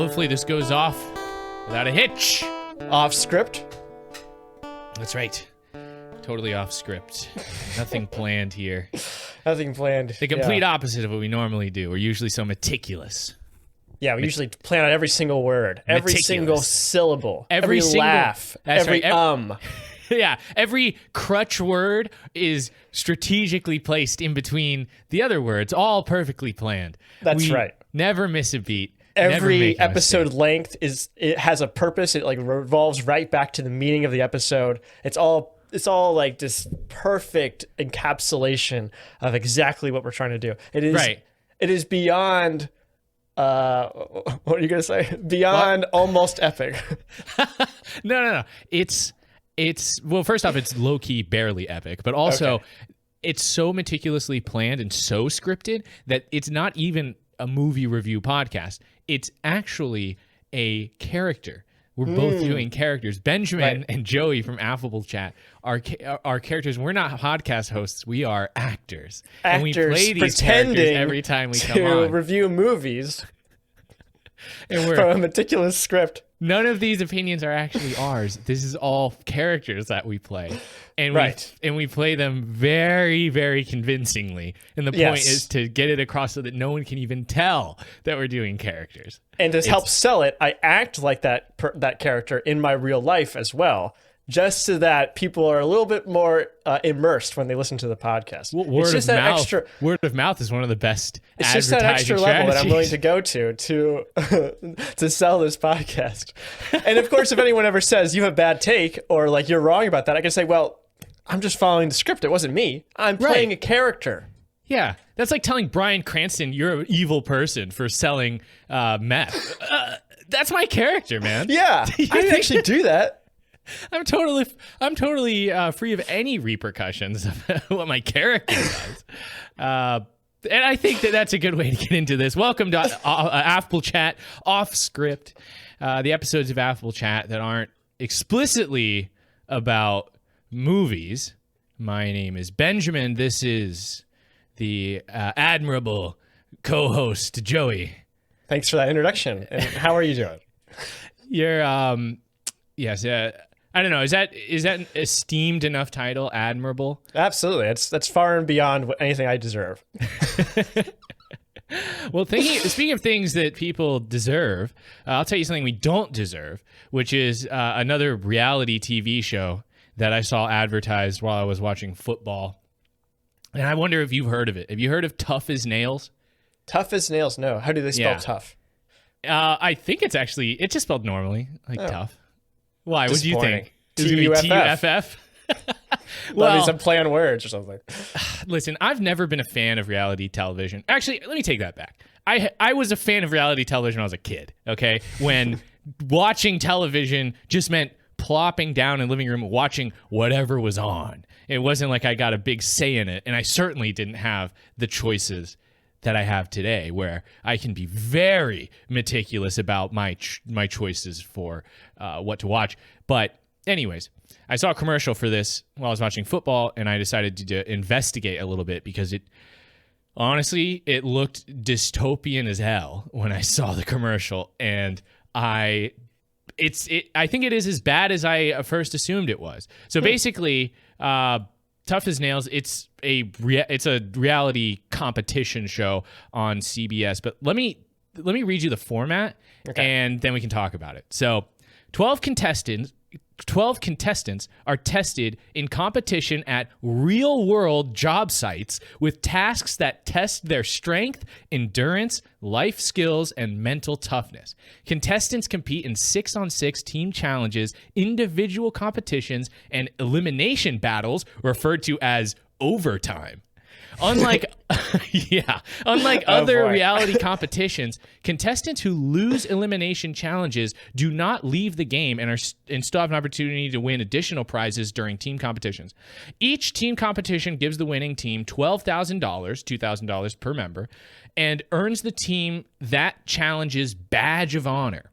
hopefully this goes off without a hitch. Off script. That's right. Totally off script. Nothing planned here. Nothing planned. The complete opposite of what we normally do. We're usually so meticulous. Yeah, we usually plan out every single word, every single syllable, every single laugh, every Yeah, every crutch word is strategically placed in between the other words, all perfectly planned. That's right. Never miss a beat. Every episode length it has a purpose. It like revolves right back to the meaning of the episode. It's all like this perfect encapsulation of exactly what we're trying to do. It is right. It is beyond what are you gonna say? Beyond almost epic. No. It's well, first off, it's low key barely epic, but also it's so meticulously planned and so scripted that it's not even a movie review podcast. It's actually a character. We're both doing characters. Benjamin and Joey from Affable Chat are characters. We're not podcast hosts. We are actors. And we play these characters every time we come on. To review movies and from a meticulous script. None of these opinions are actually ours. This is all characters that we play. And we play them very, very convincingly. And the point is to get it across so that no one can even tell that we're doing characters. And to help sell it, I act like that character in my real life as well, just so that people are a little bit more immersed when they listen to the podcast. Well, word of mouth is one of the best. It's just that extra level that I'm willing to go to sell this podcast. And of course, if anyone ever says you have a bad take or like you're wrong about that, I can say, well, I'm just following the script. It wasn't me. I'm playing a character. Yeah, that's like telling Bryan Cranston you're an evil person for selling meth. That's my character, man. Yeah, I didn't actually do that. I'm totally free of any repercussions of what my character does. And I think that's a good way to get into this. Welcome to Affable Chat Off Script, the episodes of Affable Chat that aren't explicitly about movies. My name is Benjamin. This is the admirable co-host Joey. Thanks for that introduction. And how are you doing? You're yes. I don't know. Is that an esteemed enough title? Admirable. Absolutely. That's far and beyond anything I deserve. Well, speaking of things that people deserve, I'll tell you something we don't deserve, which is another reality TV show that I saw advertised while I was watching football. And I wonder if you've heard of it. Have you heard of Tough as Nails? Tough as Nails? No. How do they spell tough? I think it's just spelled normally, like tough. Why? What do you think? T-U-F-F? Well, maybe some play on words or something. Listen, I've never been a fan of reality television. Actually, let me take that back. I was a fan of reality television when I was a kid, okay? When watching television just meant plopping down in the living room watching whatever was on. It wasn't like I got a big say in it, and I certainly didn't have the choices that I have today, where I can be very meticulous about my choices for what to watch. But anyways, I saw a commercial for this while I was watching football, and I decided to investigate a little bit because it looked dystopian as hell when I saw the commercial, and I think it is as bad as I first assumed it was. So basically, Tough as Nails, it's a reality competition show on CBS. But let me read you the format, and then we can talk about it. So 12 contestants are tested in competition at real-world job sites with tasks that test their strength, endurance, life skills, and mental toughness. Contestants compete in 6-on-6 team challenges, individual competitions, and elimination battles referred to as overtime. Unlike other reality competitions, contestants who lose elimination challenges do not leave the game and still have an opportunity to win additional prizes during team competitions. Each team competition gives the winning team $12,000, $2,000 per member, and earns the team that challenge's badge of honor.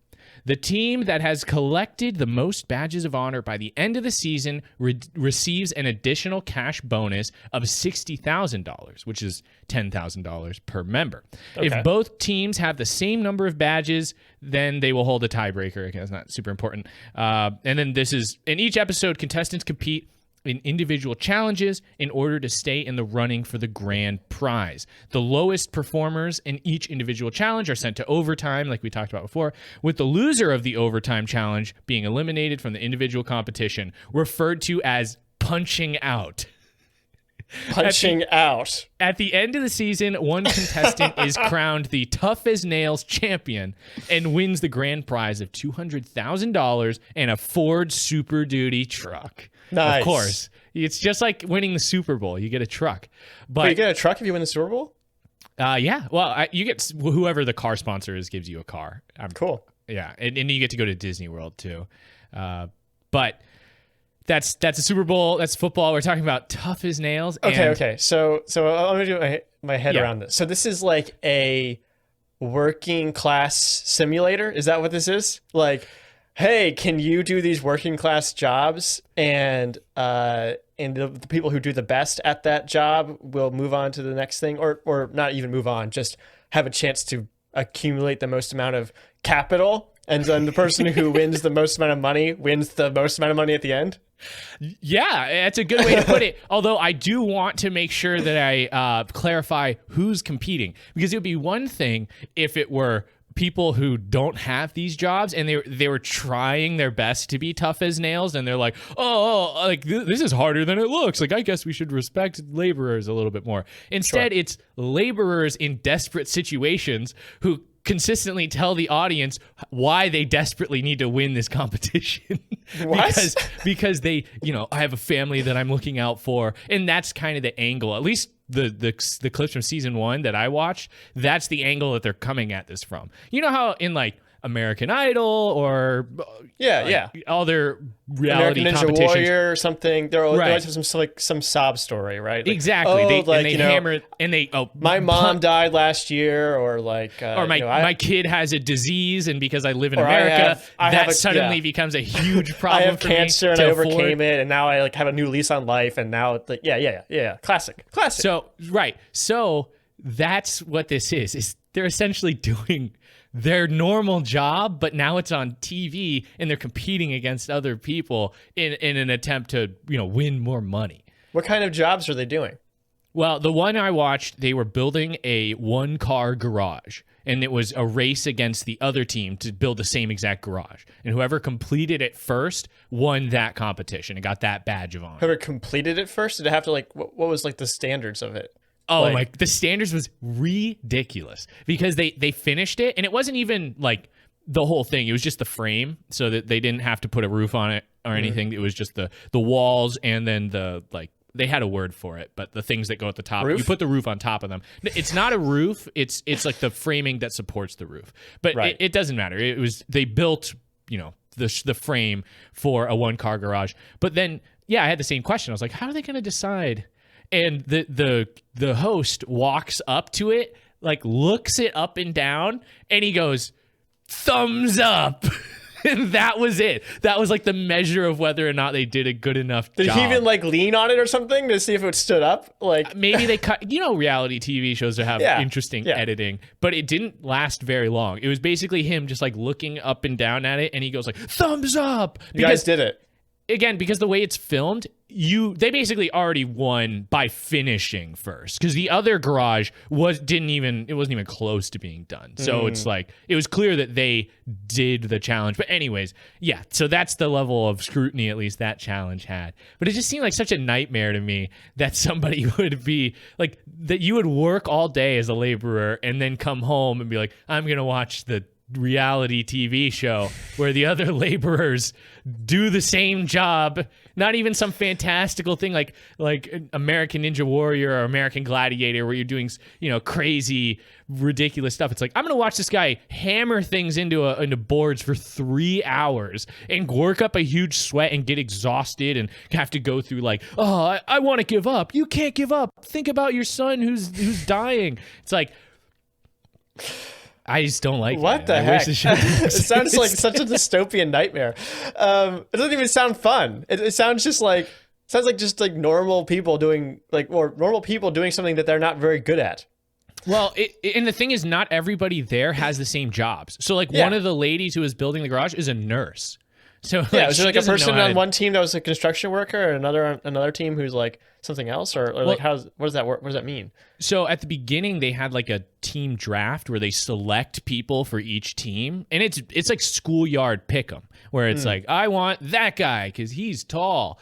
The team that has collected the most badges of honor by the end of the season receives an additional cash bonus of $60,000, which is $10,000 per member. Okay. If both teams have the same number of badges, then they will hold a tiebreaker. Okay, that's not super important. And then in each episode, contestants compete in individual challenges in order to stay in the running for the grand prize. The lowest performers in each individual challenge are sent to overtime, like we talked about before, with the loser of the overtime challenge being eliminated from the individual competition, referred to as punching out. Punching out. At the end of the season, one contestant is crowned the Tough as Nails champion and wins the grand prize of $200,000 and a Ford Super Duty truck. Nice. Of course. It's just like winning the Super Bowl. You get a truck. But Wait, you get a truck if you win the Super Bowl? Yeah. Well, you get whoever the car sponsor is gives you a car. Cool. Yeah. And you get to go to Disney World too. But that's a Super Bowl. That's football. We're talking about Tough as Nails. Okay. So let me do my head around this. So this is like a working class simulator. Is that what this is? Like, hey, can you do these working class jobs? And the people who do the best at that job will move on to the next thing, or not even move on, just have a chance to accumulate the most amount of capital. And then the person who wins the most amount of money wins the most amount of money at the end. Yeah, that's a good way to put it. Although I do want to make sure that I clarify who's competing, because it would be one thing if it were people who don't have these jobs and they were trying their best to be tough as nails, and they're like, this is harder than it looks. Like, I guess we should respect laborers a little bit more. Instead, It's laborers in desperate situations who consistently tell the audience why they desperately need to win this competition. What? because they, I have a family that I'm looking out for, and that's kind of the angle. At least the clips from season 1 that I watched, that's the angle that they're coming at this from. You know how in like American Idol or other reality American Ninja competitions, Warrior or something, they always have some sob story, right? Like, exactly. They hammer it, and they my mom died last year, or like my kid has a disease, and because I live in America, that suddenly becomes a huge problem. I have cancer and I overcame it, and now I like have a new lease on life, and now it's like classic. So that's what this is they're essentially doing their normal job, but now it's on TV, and they're competing against other people in an attempt to win more money. What kind of jobs are they doing? Well, the one I watched, they were building a one-car garage, and it was a race against the other team to build the same exact garage. And whoever completed it first won that competition and got that badge of honor. Whoever completed it first? Did it have to what was like the standards of it? Oh, the standards was ridiculous because they finished it, and it wasn't even like the whole thing. It was just the frame, so that they didn't have to put a roof on it or anything. It was just the walls, and then they had a word for it, but the things that go at the top, roof? You put the roof on top of them. It's not a roof. It's like the framing that supports the roof. But it doesn't matter. They built the frame for a one-car garage. But then I had the same question. I was like, how are they going to decide? And the host walks up to it, like looks it up and down, and he goes, thumbs up. And that was it. That was like the measure of whether or not they did a good enough job. Did he even like lean on it or something to see if it stood up? Like maybe they cut. Reality TV shows that have interesting editing, but it didn't last very long. It was basically him just like looking up and down at it, and he goes like, thumbs up. You guys did it. Again, because the way it's filmed, they basically already won by finishing first, because the other garage wasn't even close to being done. So it's like it was clear that they did the challenge. But anyways, so that's the level of scrutiny at least that challenge had. But it just seemed like such a nightmare to me that somebody would be like that. You would work all day as a laborer and then come home and be like, I'm gonna watch the reality TV show where the other laborers do the same job, not even some fantastical thing like American Ninja Warrior or American Gladiator where you're doing crazy ridiculous stuff. It's like, I'm gonna watch this guy hammer things into boards for 3 hours and work up a huge sweat and get exhausted and have to go through I want to give up. You can't give up. Think about your son who's dying. It's like, I just don't like what it. the I heck? wish it It sounds like such a dystopian nightmare. It doesn't even sound fun. It sounds just like just like normal people doing something that they're not very good at. Well, and the thing is, not everybody there has the same jobs. So like one of the ladies who was building the garage is a nurse. So was there like a person on one team that was a construction worker, and another team who's like something else, or like what does that work? What does that mean? So at the beginning, they had like a team draft where they select people for each team, and it's like schoolyard pick'em, where it's like, I want that guy because he's tall,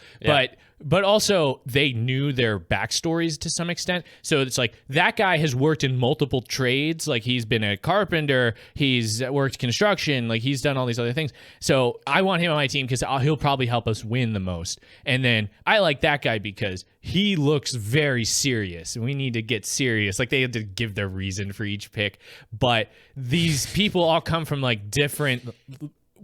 but also they knew their backstories to some extent. So it's like that guy has worked in multiple trades, like he's been a carpenter, he's worked construction, like he's done all these other things. So I want him on my team because he'll probably help us win the most. And then I like that guy because he looks very serious, and we need to get serious. Like they had to give their reason for each pick, but these people all come from like different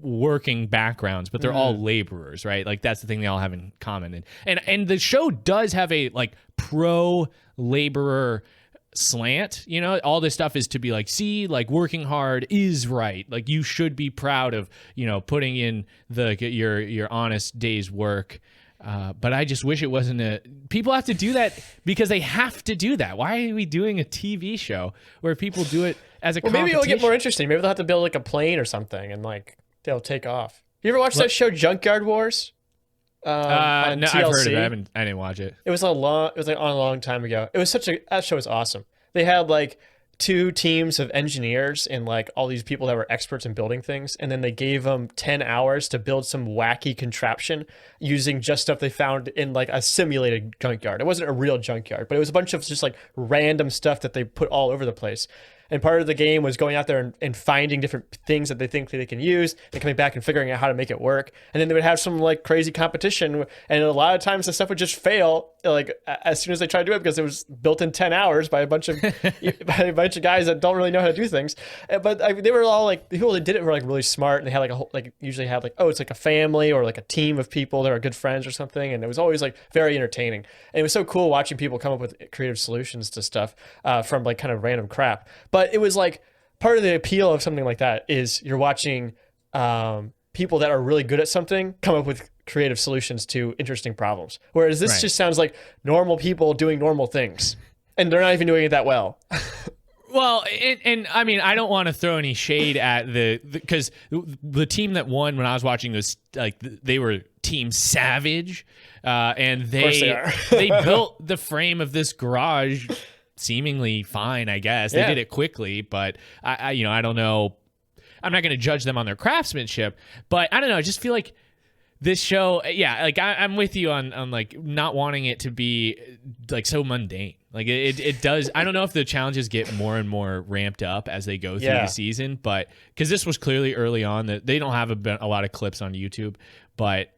working backgrounds, but they're all laborers, right? Like that's the thing they all have in common. And the show does have a like pro laborer slant, you know. All this stuff is to be like, see, like working hard is right, like you should be proud of, you know, putting in your honest day's work. But I just wish it wasn't people have to do that because they have to do that. Why are we doing a TV show where people do it as a competition? Maybe it'll get more interesting. Maybe they'll have to build like a plane or something, and like they'll take off. You ever watch that show Junkyard Wars? No, I've heard of it. I didn't watch it. It was on a long time ago. It was that show was awesome. They had like 2 teams of engineers and like all these people that were experts in building things, and then they gave them 10 hours to build some wacky contraption using just stuff they found in like a simulated junkyard. It wasn't a real junkyard, but it was a bunch of just like random stuff that they put all over the place. And part of the game was going out there and finding different things that they think that they can use and coming back and figuring out how to make it work. And then they would have some like crazy competition. And a lot of times the stuff would just fail like as soon as they tried to do it because it was built in 10 hours by a bunch of guys that don't really know how to do things. But they were all like, the people that did it were like really smart. And they had like a whole, like usually have like, it's like a family or like a team of people that are good friends or something. And it was always like very entertaining. And it was so cool watching people come up with creative solutions to stuff from like kind of random crap. But it was like part of the appeal of something like that is you're watching people that are really good at something come up with creative solutions to interesting problems. Whereas this just sounds like normal people doing normal things, and they're not even doing it that well. Well, and I mean, I don't want to throw any shade at because the team that won when I was watching this, like they were Team Savage, and they built the frame of this garage seemingly fine, I guess. They did it quickly, but I don't know. I'm not going to judge them on their craftsmanship, but I don't know. I just feel like this show, like I'm with you on like not wanting it to be like so mundane. Like it does. I don't know if the challenges get more and more ramped up as they go through the season, but because this was clearly early on, that they don't have a lot of clips on YouTube, but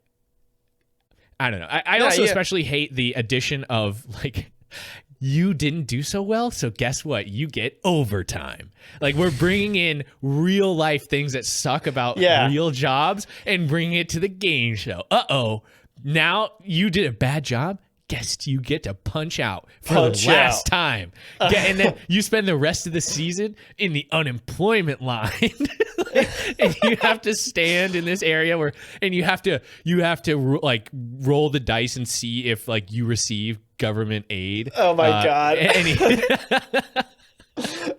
I don't know. I also especially hate the addition of like, you didn't do so well, so guess what? You get overtime. Like we're bringing in real life things that suck about real jobs and bringing it to the game show. Now you did a bad job. Guess you get to punch out for the last time. And then you spend the rest of the season in the unemployment line. And you have to stand in this area and you have to like roll the dice and see if like you receive government aid. Oh my God.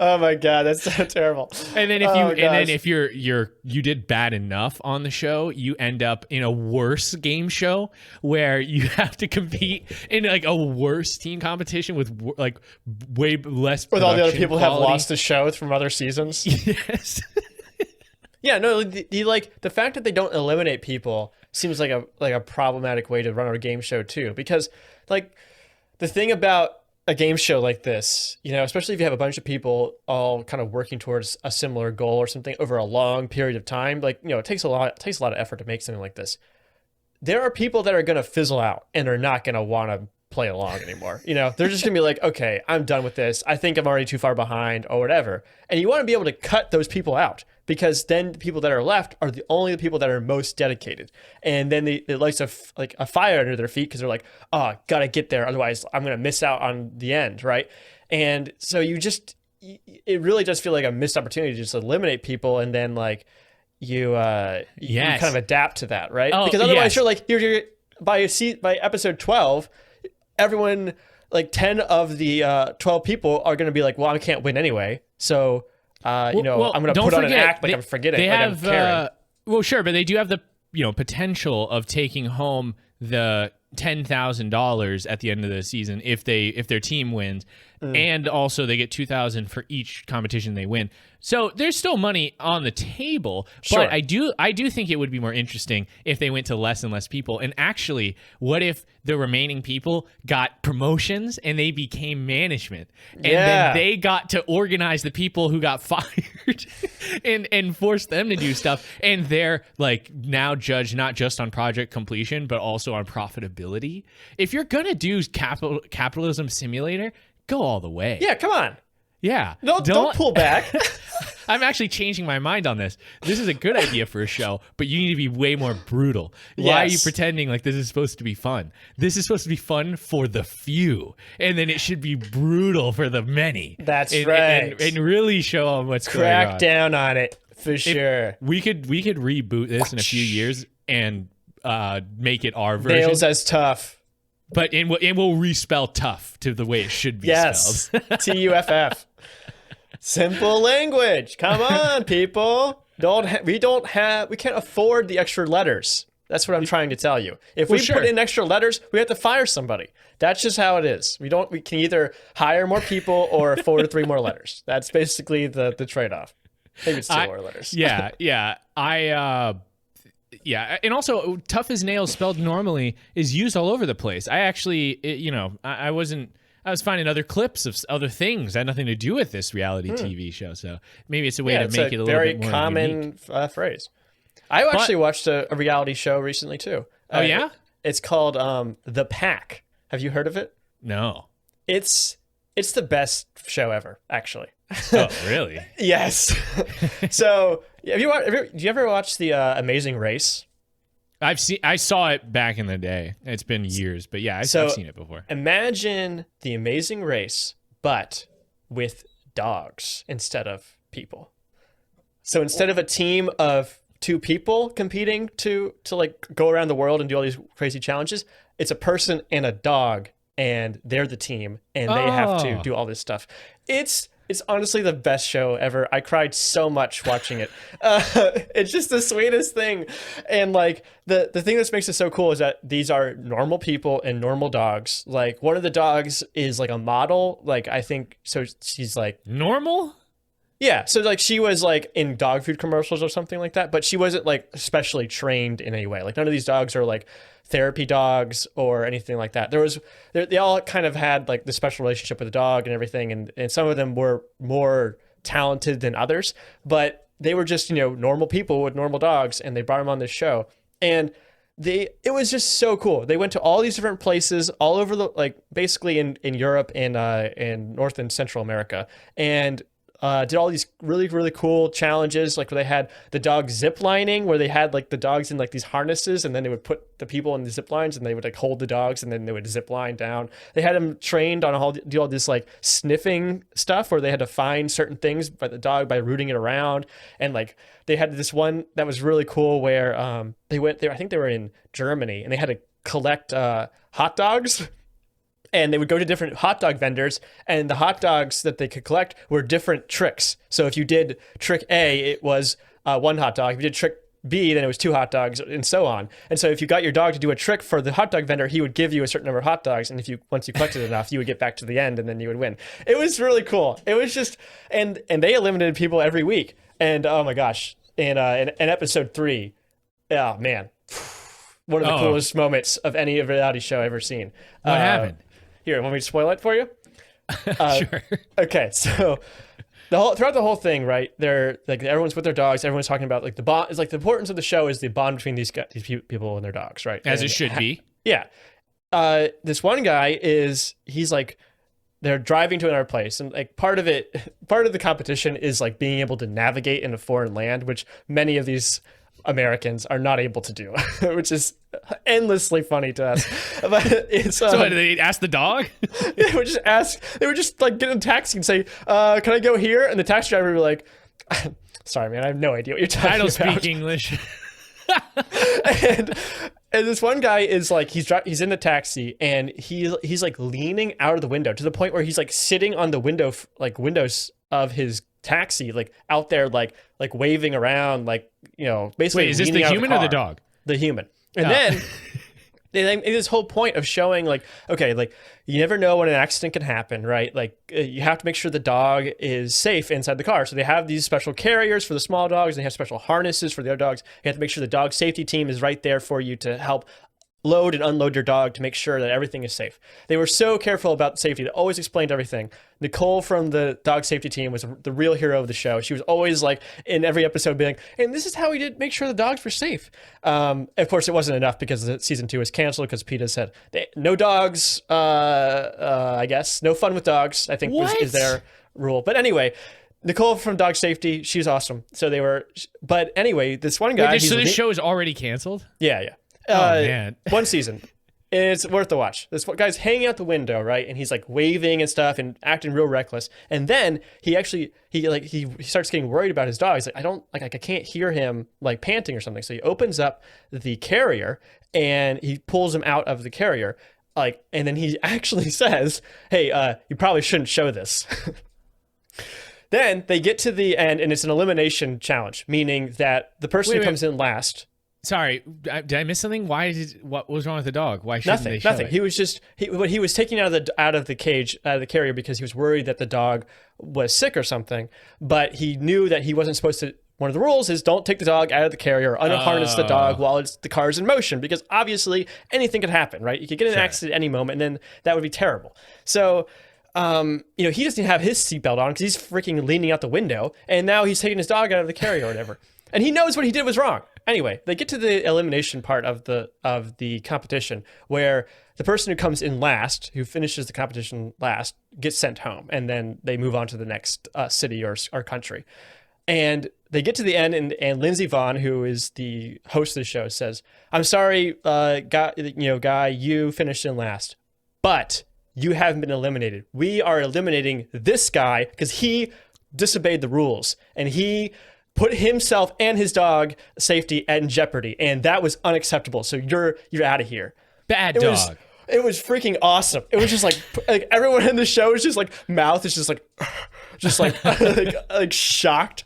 Oh my God, that's so terrible. And then if you did bad enough on the show, you end up in a worse game show where you have to compete in like a worse team competition with like way less with all the other people quality. Have lost the show from other seasons. Yes. Yeah, no, the fact that they don't eliminate people seems like a problematic way to run a game show too, because like the thing about a game show like this, you know, especially if you have a bunch of people all kind of working towards a similar goal or something over a long period of time, like, you know, it takes a lot of effort to make something like this. There are people that are going to fizzle out and are not going to want to play along anymore. You know, they're just going to be like, okay, I'm done with this. I think I'm already too far behind or whatever. And you want to be able to cut those people out, because then the people that are left are only the people that are most dedicated. And then it lights a fire under their feet because they're like, oh, gotta get there. Otherwise I'm going to miss out on the end. Right. And so you it really does feel like a missed opportunity to just eliminate people, and then like you kind of adapt to that, right? Because otherwise you're like you're by episode 12, everyone, like 10 of the 12 people are going to be like, well, I can't win anyway, so I'm going to put on an act like I'm forgetting. They have I'm caring. well, sure, but they do have the potential of taking home the $10,000 at the end of the season if their team wins, and also they get $2,000 for each competition they win. So there's still money on the table, but I do think it would be more interesting if they went to less and less people. And actually, what if the remaining people got promotions and they became management, and then they got to organize the people who got fired and force them to do stuff, and they're like now judged not just on project completion but also on profitability. If you're gonna do capitalism simulator, go all the way. Yeah, come on. Yeah. No, don't pull back. I'm actually changing my mind on this. This is a good idea for a show, but you need to be way more brutal. Why are you pretending like this is supposed to be fun? This is supposed to be fun for the few, and then it should be brutal for the many. That's right. And really show them what's going on. Crack down on it, for sure. We could reboot this in a few years and make it our version. Nails as tough. But we'll respell tough to the way it should be spelled. TUFF. Simple language. Come on, people. We can't afford the extra letters. That's what I'm trying to tell you. If we put in extra letters, we have to fire somebody. That's just how it is. We can either hire more people or afford 3 more letters. That's basically the trade-off. Maybe it's 2 more letters. Yeah. Yeah, and also tough as nails spelled normally is used all over the place. I actually, I was finding other clips of other things that had nothing to do with this reality TV show. So maybe it's a way to make it a little bit more very unique. common phrase. I actually watched a reality show recently too. Oh yeah? It's called The Pack. Have you heard of it? No. It's the best show ever, actually. Oh, really? Yes. So, do you ever watch the Amazing Race? I saw it back in the day. It's been years, but yeah, I've seen it before. Imagine the Amazing Race, but with dogs instead of people. So instead of a team of 2 people competing to like go around the world and do all these crazy challenges, it's a person and a dog, and they're the team, and they have to do all this stuff. It's honestly the best show ever. I cried so much watching it. It's just the sweetest thing. And like the thing that makes it so cool is that these are normal people and normal dogs. Like one of the dogs is like a model. Like I think so. She's like normal. Yeah. So like she was like in dog food commercials or something like that, but she wasn't like specially trained in any way. Like none of these dogs are like therapy dogs or anything like that. They all kind of had like the special relationship with the dog and everything, and some of them were more talented than others, but they were just normal people with normal dogs, and they brought them on this show, and it was just so cool. They went to all these different places all over basically in Europe and North and Central America, and did all these really, really cool challenges, like where they had the dog zip lining, where they had like the dogs in like these harnesses, and then they would put the people in the zip lines, and they would like hold the dogs, and then they would zip line down. They had them trained on how to do all this like sniffing stuff, where they had to find certain things by the dog by rooting it around. And like they had this one that was really cool where they went there. I think they were in Germany, and they had to collect hot dogs. And they would go to different hot dog vendors, and the hot dogs that they could collect were different tricks. So if you did trick A, it was 1 hot dog. If you did trick B, then it was 2 hot dogs, and so on. And so if you got your dog to do a trick for the hot dog vendor, he would give you a certain number of hot dogs, and once you collected enough, you would get back to the end, and then you would win. It was really cool. It was just, and they eliminated people every week. And oh my gosh, in episode 3, oh man, one of the coolest moments of any reality show I've ever seen. What happened? Here, want me to spoil it for you? Sure. Okay, so throughout the whole thing, right? They're like everyone's with their dogs. Everyone's talking about like the bond. It's like the importance of the show is the bond between these people and their dogs, right? As it should be. Yeah. This one guy he's like they're driving to another place, and like part of the competition is like being able to navigate in a foreign land, which many of these Americans are not able to do, which is endlessly funny to us. But it's so what, did they ask the dog? they would just like get in a taxi and say, can I go here? And the taxi driver would be like, sorry man, I have no idea what you're talking about. I don't speak English. and this one guy is like, he's in a taxi, and he's like leaning out of the window to the point where he's like sitting on the windows of his taxi, like out there, like waving around, like, you know, basically. Wait, is this the human or the dog? The human. And then they make this whole point of showing like, okay, like you never know when an accident can happen, right? Like you have to make sure the dog is safe inside the car. So they have these special carriers for the small dogs, and they have special harnesses for the other dogs. You have to make sure the dog safety team is right there for you to help load and unload your dog to make sure that everything is safe. They were so careful about safety. They always explained everything. Nicole from the dog safety team was the real hero of the show. She was always like in every episode being like, and this is how we did make sure the dogs were safe. Of course, it wasn't enough because season 2 was canceled because PETA said no dogs, I guess. No fun with dogs, I think is their rule. But anyway, Nicole from Dog Safety, she's awesome. So they were, but anyway, this one guy. So this show is already canceled? Yeah. Man. One season. It's worth the watch. This guy's hanging out the window, right? And he's like waving and stuff and acting real reckless. And then he starts getting worried about his dog. He's like, I can't hear him like panting or something. So he opens up the carrier and he pulls him out of the carrier. And then he actually says, hey, you probably shouldn't show this. Then they get to the end, and it's an elimination challenge, meaning that the person who comes in last. Sorry, did I miss something? What was wrong with the dog? Why shouldn't they show Nothing. it? He was just he was taken out of the carrier because he was worried that the dog was sick or something. But he knew that he wasn't supposed to. One of the rules is don't take the dog out of the carrier or unharness the dog while the car's in motion, because obviously anything could happen, right? You could get in an accident at any moment, and then that would be terrible. So. He doesn't have his seatbelt on because he's freaking leaning out the window, and now he's taking his dog out of the carrier or whatever. And he knows what he did was wrong. Anyway, they get to the elimination part of the competition, where the person who comes in last, who finishes the competition last, gets sent home, and then they move on to the next city or country. And they get to the end, and Lindsey Vonn, who is the host of the show, says, "I'm sorry, guy, you finished in last, but you haven't been eliminated. We are eliminating this guy because he disobeyed the rules, and he put himself and his dog safety in jeopardy, and that was unacceptable. So you're out of here." Bad dog. It was freaking awesome. It was just like everyone in the show is just like mouth is just like like shocked.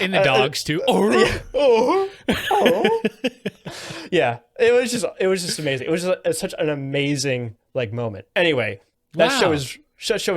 In the dogs too. Yeah, it was just amazing. It was just such an amazing like moment. Anyway, that show is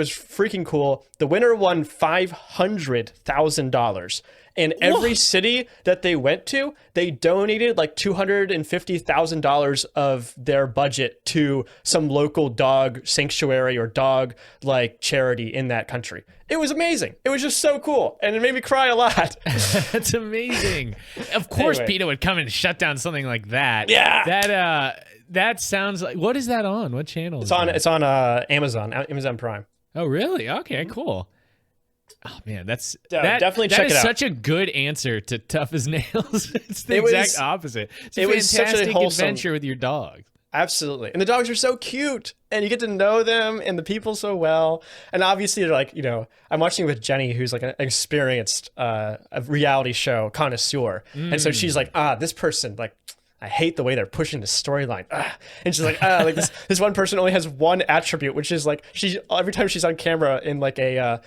freaking cool. The winner won $500,000. And every city that they went to, they donated like $250,000 of their budget to some local dog sanctuary or dog like charity in that country. It was amazing. It was just so cool, and it made me cry a lot. That's amazing. Of course, anyway. PETA would come and shut down something like that. Yeah. That sounds like. What is that on? What channel? It's on Amazon Prime. Oh, really? Okay, cool. Oh man, definitely check it out. That is such a good answer to Tough as Nails. It's the exact opposite. It's a fantastic adventure with your dog. Absolutely. And the dogs are so cute, and you get to know them and the people so well. And obviously they're like, I'm watching with Jenny, who's like an experienced a reality show connoisseur. And so she's like, this person, like, I hate the way they're pushing the storyline. And she's like, like this one person only has one attribute, which is like every time she's on camera in like a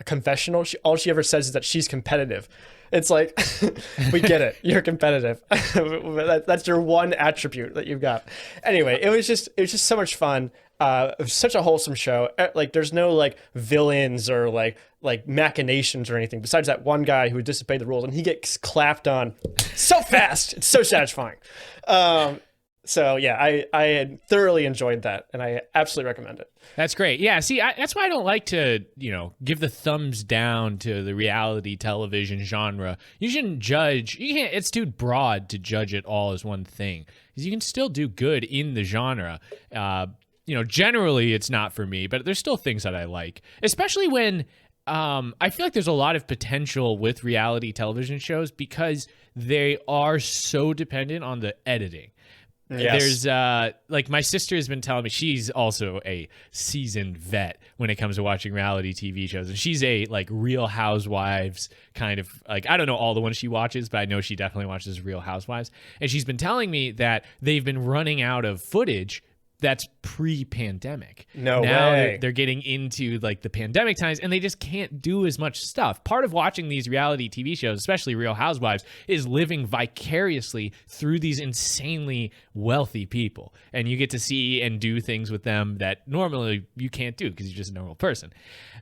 confessional, all she ever says is that she's competitive. It's like, we get it. You're competitive. That's your one attribute that you've got. Anyway, it was just so much fun. It was such a wholesome show. Like, there's no like villains or like machinations or anything besides that one guy who disobeyed the rules, and he gets clapped on so fast. It's so satisfying. So yeah, I thoroughly enjoyed that, and I absolutely recommend it. That's great. Yeah, see, that's why I don't like to, give the thumbs down to the reality television genre. You shouldn't judge. You can't. It's too broad to judge it all as one thing, because you can still do good in the genre. generally it's not for me, but there's still things that I like, especially when I feel like there's a lot of potential with reality television shows because they are so dependent on the editing. Yes. There's like my sister has been telling me, she's also a seasoned vet when it comes to watching reality TV shows, and she's a like Real Housewives kind of like, I don't know all the ones she watches, but I know she definitely watches Real Housewives, and she's been telling me that they've been running out of footage that's pre-pandemic. No now way. They're getting into like the pandemic times, and they just can't do as much stuff. Part of watching these reality TV shows, especially Real Housewives, is living vicariously through these insanely wealthy people, and you get to see and do things with them that normally you can't do because you're just a normal person.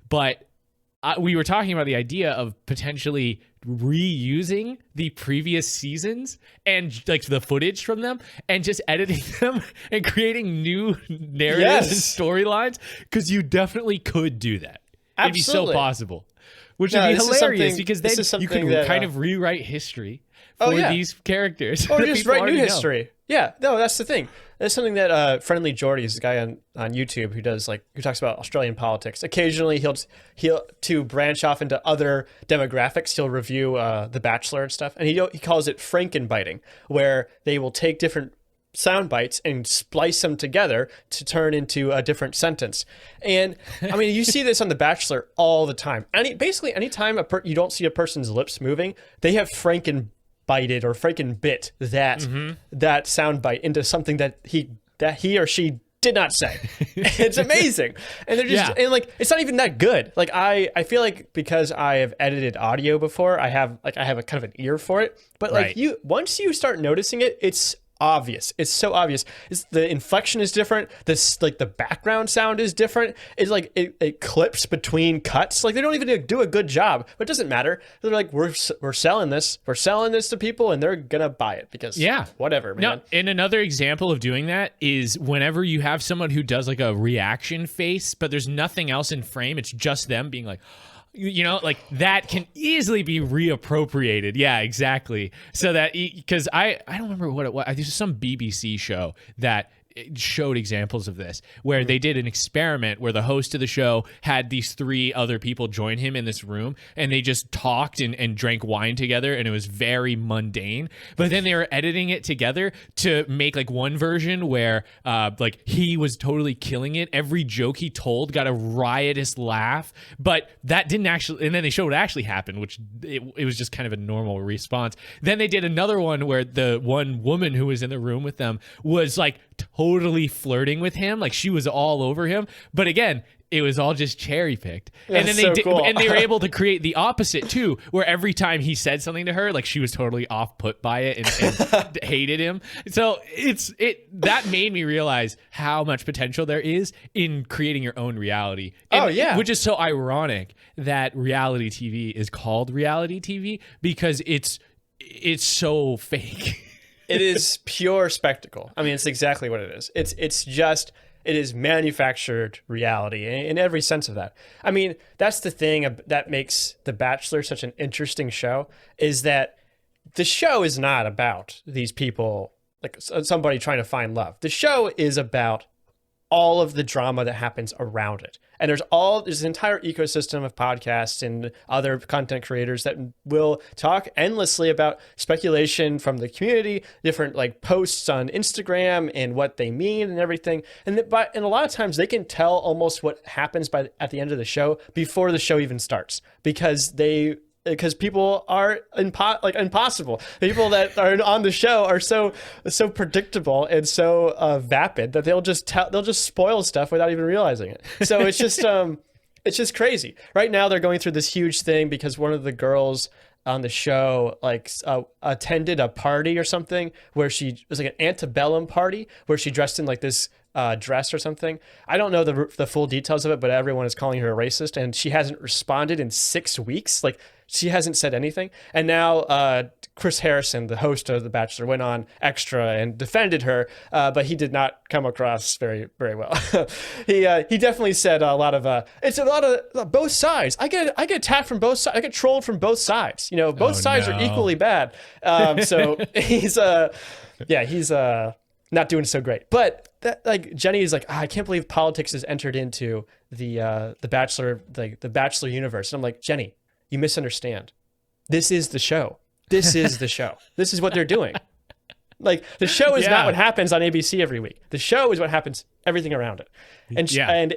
But we were talking about the idea of potentially reusing the previous seasons and like the footage from them and just editing them and creating new narratives and storylines, because you definitely could do that. Absolutely. It'd be so possible, which would be hilarious because then you could that, kind of rewrite history for these characters. Or just write new history. Yeah, no, that's the thing. That's something that Friendly Jordy is a guy on YouTube who talks about Australian politics. Occasionally he'll to branch off into other demographics. He'll review The Bachelor and stuff, and he calls it Frankenbiting, where they will take different sound bites and splice them together to turn into a different sentence. And I mean, you see this on The Bachelor all the time. Basically, anytime you don't see a person's lips moving, they have Frankenbited or Frankenbit that sound bite into something that he or she did not say. It's amazing. And they're just and like it's not even that good. Like I feel like because I have edited audio before, I have a kind of an ear for it. But like once you start noticing it, it's obvious. It's so obvious. The inflection is different. The background sound is different. It's like it clips between cuts. Like they don't even do a good job, but it doesn't matter. They're like, we're selling this. We're selling this to people, and they're gonna buy it because whatever, man. No, and another example of doing that is whenever you have someone who does like a reaction face, but there's nothing else in frame. It's just them being like, like that can easily be reappropriated. Yeah, exactly. So that, because I don't remember what it was. There's some BBC show that showed examples of this, where they did an experiment where the host of the show had these 3 other people join him in this room, and they just talked and drank wine together, and it was very mundane. But then they were editing it together to make like one version where like he was totally killing it. Every joke he told got a riotous laugh, but that didn't actually, and then they showed what actually happened, which it was just kind of a normal response. Then they did another one where the one woman who was in the room with them was like totally flirting with him, like she was all over him, but again, it was all just cherry picked. And then they were able to create the opposite too, where every time he said something to her, like she was totally off put by it and hated him. So that made me realize how much potential there is in creating your own reality. And, which is so ironic that reality TV is called reality TV, because it's so fake. It is pure spectacle. I mean, it's exactly what it is. It is manufactured reality in every sense of that. I mean, that's the thing that makes The Bachelor such an interesting show, is that the show is not about these people, like somebody trying to find love. The show is about all of the drama that happens around it. And there's an entire ecosystem of podcasts and other content creators that will talk endlessly about speculation from the community, different like posts on Instagram and what they mean and everything. And a lot of times they can tell almost what happens at the end of the show before the show even starts, because people are impossible. People that are on the show are so predictable and so vapid that they'll just spoil stuff without even realizing it. So it's just crazy. Right now they're going through this huge thing because one of the girls on the show attended a party or something where it was like an antebellum party where she dressed in like this dress or something. I don't know the full details of it, but everyone is calling her a racist, and she hasn't responded in 6 weeks. Like, she hasn't said anything. And now Chris Harrison, the host of The Bachelor, went on Extra and defended her, but he did not come across very, very well. He definitely said it's a lot of both sides. I get attacked from both sides. I get trolled from both sides. Both sides are equally bad. So he's not doing so great. But that like Jenny is like, I can't believe politics has entered into the Bachelor, like the Bachelor universe. And I'm like, Jenny, you misunderstand. This is the show. This is the show. This is what they're doing. Like the show is not what happens on ABC every week. The show is what happens, everything around it. And and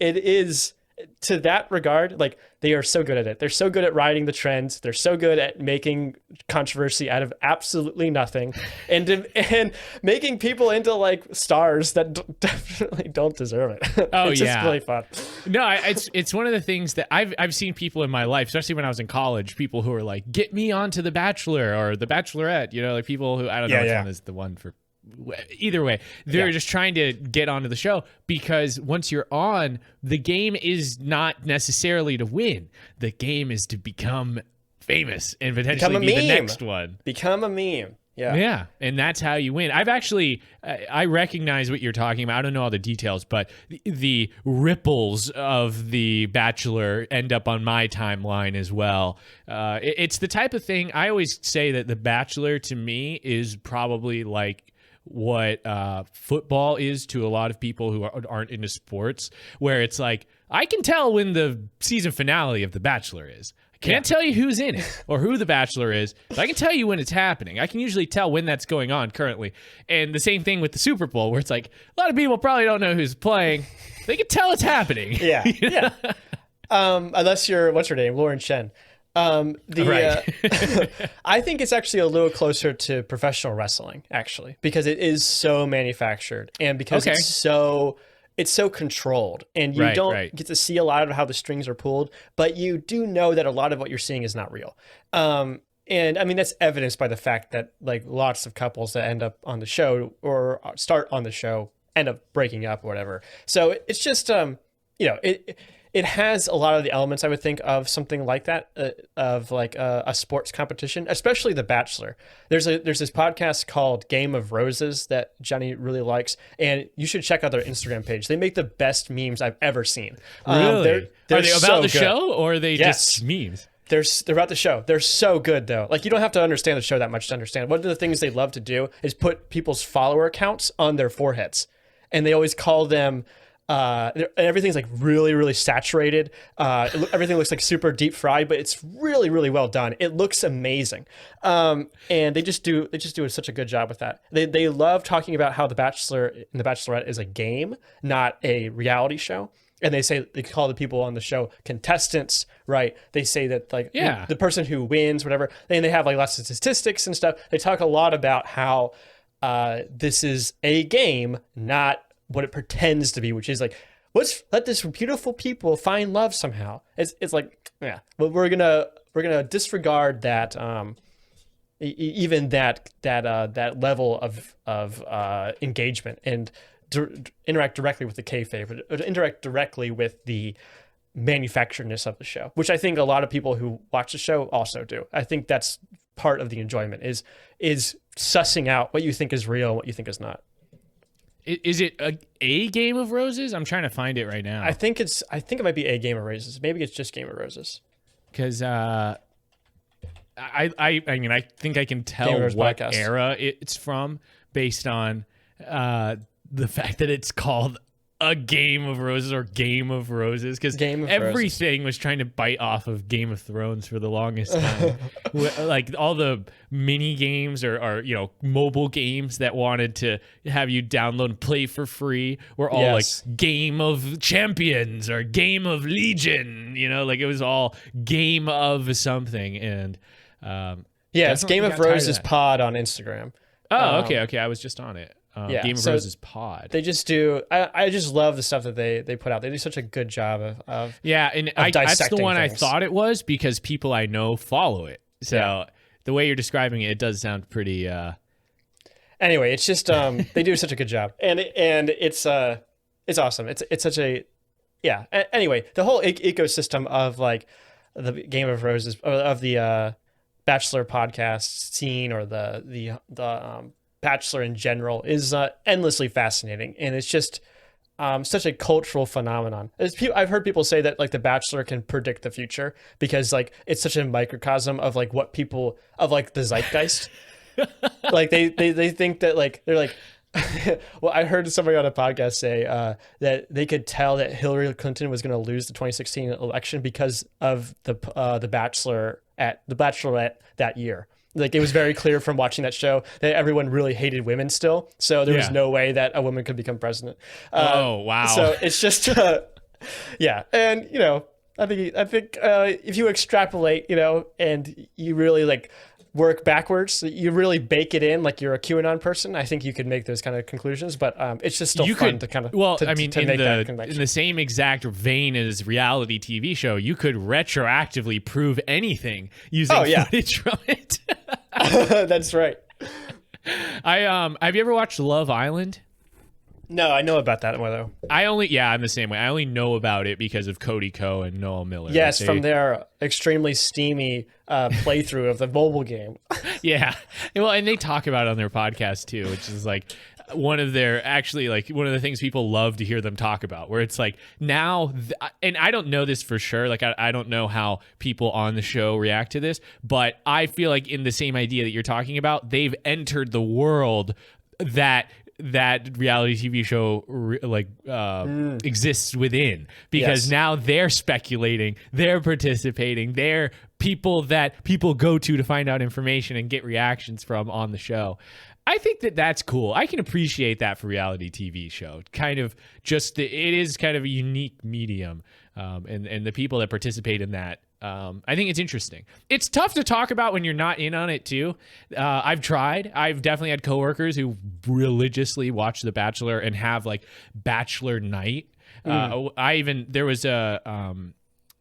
it is to that regard, like they are so good at it. They're so good at riding the trends. They're so good at making controversy out of absolutely nothing, and making people into like stars that definitely don't deserve it. Oh, it's just really fun. No, it's one of the things that I've seen people in my life, especially when I was in college, people who are like, get me onto The Bachelor or The Bachelorette, you know, like people who, I don't know which one is the one for. Either way, they're just trying to get onto the show, because once you're on, the game is not necessarily to win. The game is to become famous and potentially be the next one. Become a meme. Yeah. And that's how you win. I've actually, I recognize what you're talking about. I don't know all the details, but the ripples of The Bachelor end up on my timeline as well. It's the type of thing, I always say that The Bachelor to me is probably like what football is to a lot of people who aren't into sports, where it's like, I can tell when the season finale of The Bachelor is. I can't tell you who's in it or who The Bachelor is, but I can tell you when it's happening. I can usually tell when that's going on currently. And the same thing with the Super Bowl, where it's like, a lot of people probably don't know who's playing. They can tell it's happening. Yeah. Unless you're, what's her name? Lauren Chen. I think it's actually a little closer to professional wrestling, actually, because it is so manufactured and because it's so controlled, and you don't get to see a lot of how the strings are pulled, but you do know that a lot of what you're seeing is not real. And I mean, that's evidenced by the fact that like lots of couples that end up on the show or start on the show end up breaking up or whatever. So it's just, it has a lot of the elements, I would think, of something like that, of like a sports competition, especially The Bachelor. There's this podcast called Game of Roses that Jenny really likes, and you should check out their Instagram page. They make the best memes I've ever seen. Really? They're are they about so the good. Show, or are they just memes? They're about the show. They're so good, though. Like, you don't have to understand the show that much to understand. One of the things they love to do is put people's follower counts on their foreheads, and they always call them. Everything's like really, really saturated. Everything looks like super deep fried, but it's really, really well done. It looks amazing. And they just do such a good job with that. They love talking about how The Bachelor and The Bachelorette is a game, not a reality show. And they call the people on the show contestants, right? They say that like the person who wins, whatever, and they have like lots of statistics and stuff. They talk a lot about how this is a game, not what it pretends to be, which is like, let's let this beautiful people find love somehow. It's like, but we're gonna disregard that, even that level of engagement and interact directly with the kayfabe, or interact directly with the manufacturedness of the show, which I think a lot of people who watch the show also do. I think that's part of the enjoyment is sussing out what you think is real and what you think is not. Is it a Game of Roses? I'm trying to find it right now. I think it might be a Game of Roses. Maybe it's just Game of Roses. Because I mean, I think I can tell what podcast era it's from based on the fact that it's called A Game of Roses or Game of Roses, because everything was trying to bite off of Game of Thrones for the longest time. Like all the mini games or mobile games that wanted to have you download and play for free were all like Game of Champions or Game of Legion. Like it was all Game of something. And it's Game of Roses Pod on Instagram. Oh, okay. I was just on it. Game of Roses Pod. They just do. I just love the stuff that they put out. They do such a good job of and that's the one things. I thought it was, because people I know follow it. So the way you're describing it does sound pretty. Anyway, it's just they do such a good job, and it's awesome. It's such a Anyway, the whole ecosystem of like the Game of Roses, of the Bachelor podcast scene, or the Bachelor in general, is endlessly fascinating, and it's just such a cultural phenomenon. I've heard people say that like The Bachelor can predict the future, because like it's such a microcosm of like what people of like the zeitgeist. Like they think that like they're like, Well, I heard somebody on a podcast say that they could tell that Hillary Clinton was going to lose the 2016 election because of the Bachelorette that year. Like, it was very clear from watching that show that everyone really hated women still. So there was no way that a woman could become president. Oh, wow. So it's just, yeah. And, you know, I think if you extrapolate, you know, and you really like work backwards, you really bake it in like you're a QAnon person, I think you could make those kind of conclusions. But it's just still fun to kind of in the same exact vein as reality TV show, you could retroactively prove anything using footage from it. That's right. Have you ever watched Love Island? No, I know about that one though. I'm the same way. I only know about it because of Cody Ko and Noel Miller. Yes, from their extremely steamy playthrough of the mobile game. Yeah. Well, and they talk about it on their podcast too, which is like one of the things people love to hear them talk about, where it's like now, and I don't know this for sure. Like, I don't know how people on the show react to this, but I feel like in the same idea that you're talking about, they've entered the world that reality TV show exists within, because now they're speculating, they're participating, they're people that people go to find out information and get reactions from on the show. I think that's cool. I can appreciate that for reality TV show. Kind of just it is kind of a unique medium, and the people that participate in that. I think it's interesting. It's tough to talk about when you're not in on it too. I've tried. I've definitely had coworkers who religiously watch The Bachelor and have like Bachelor night.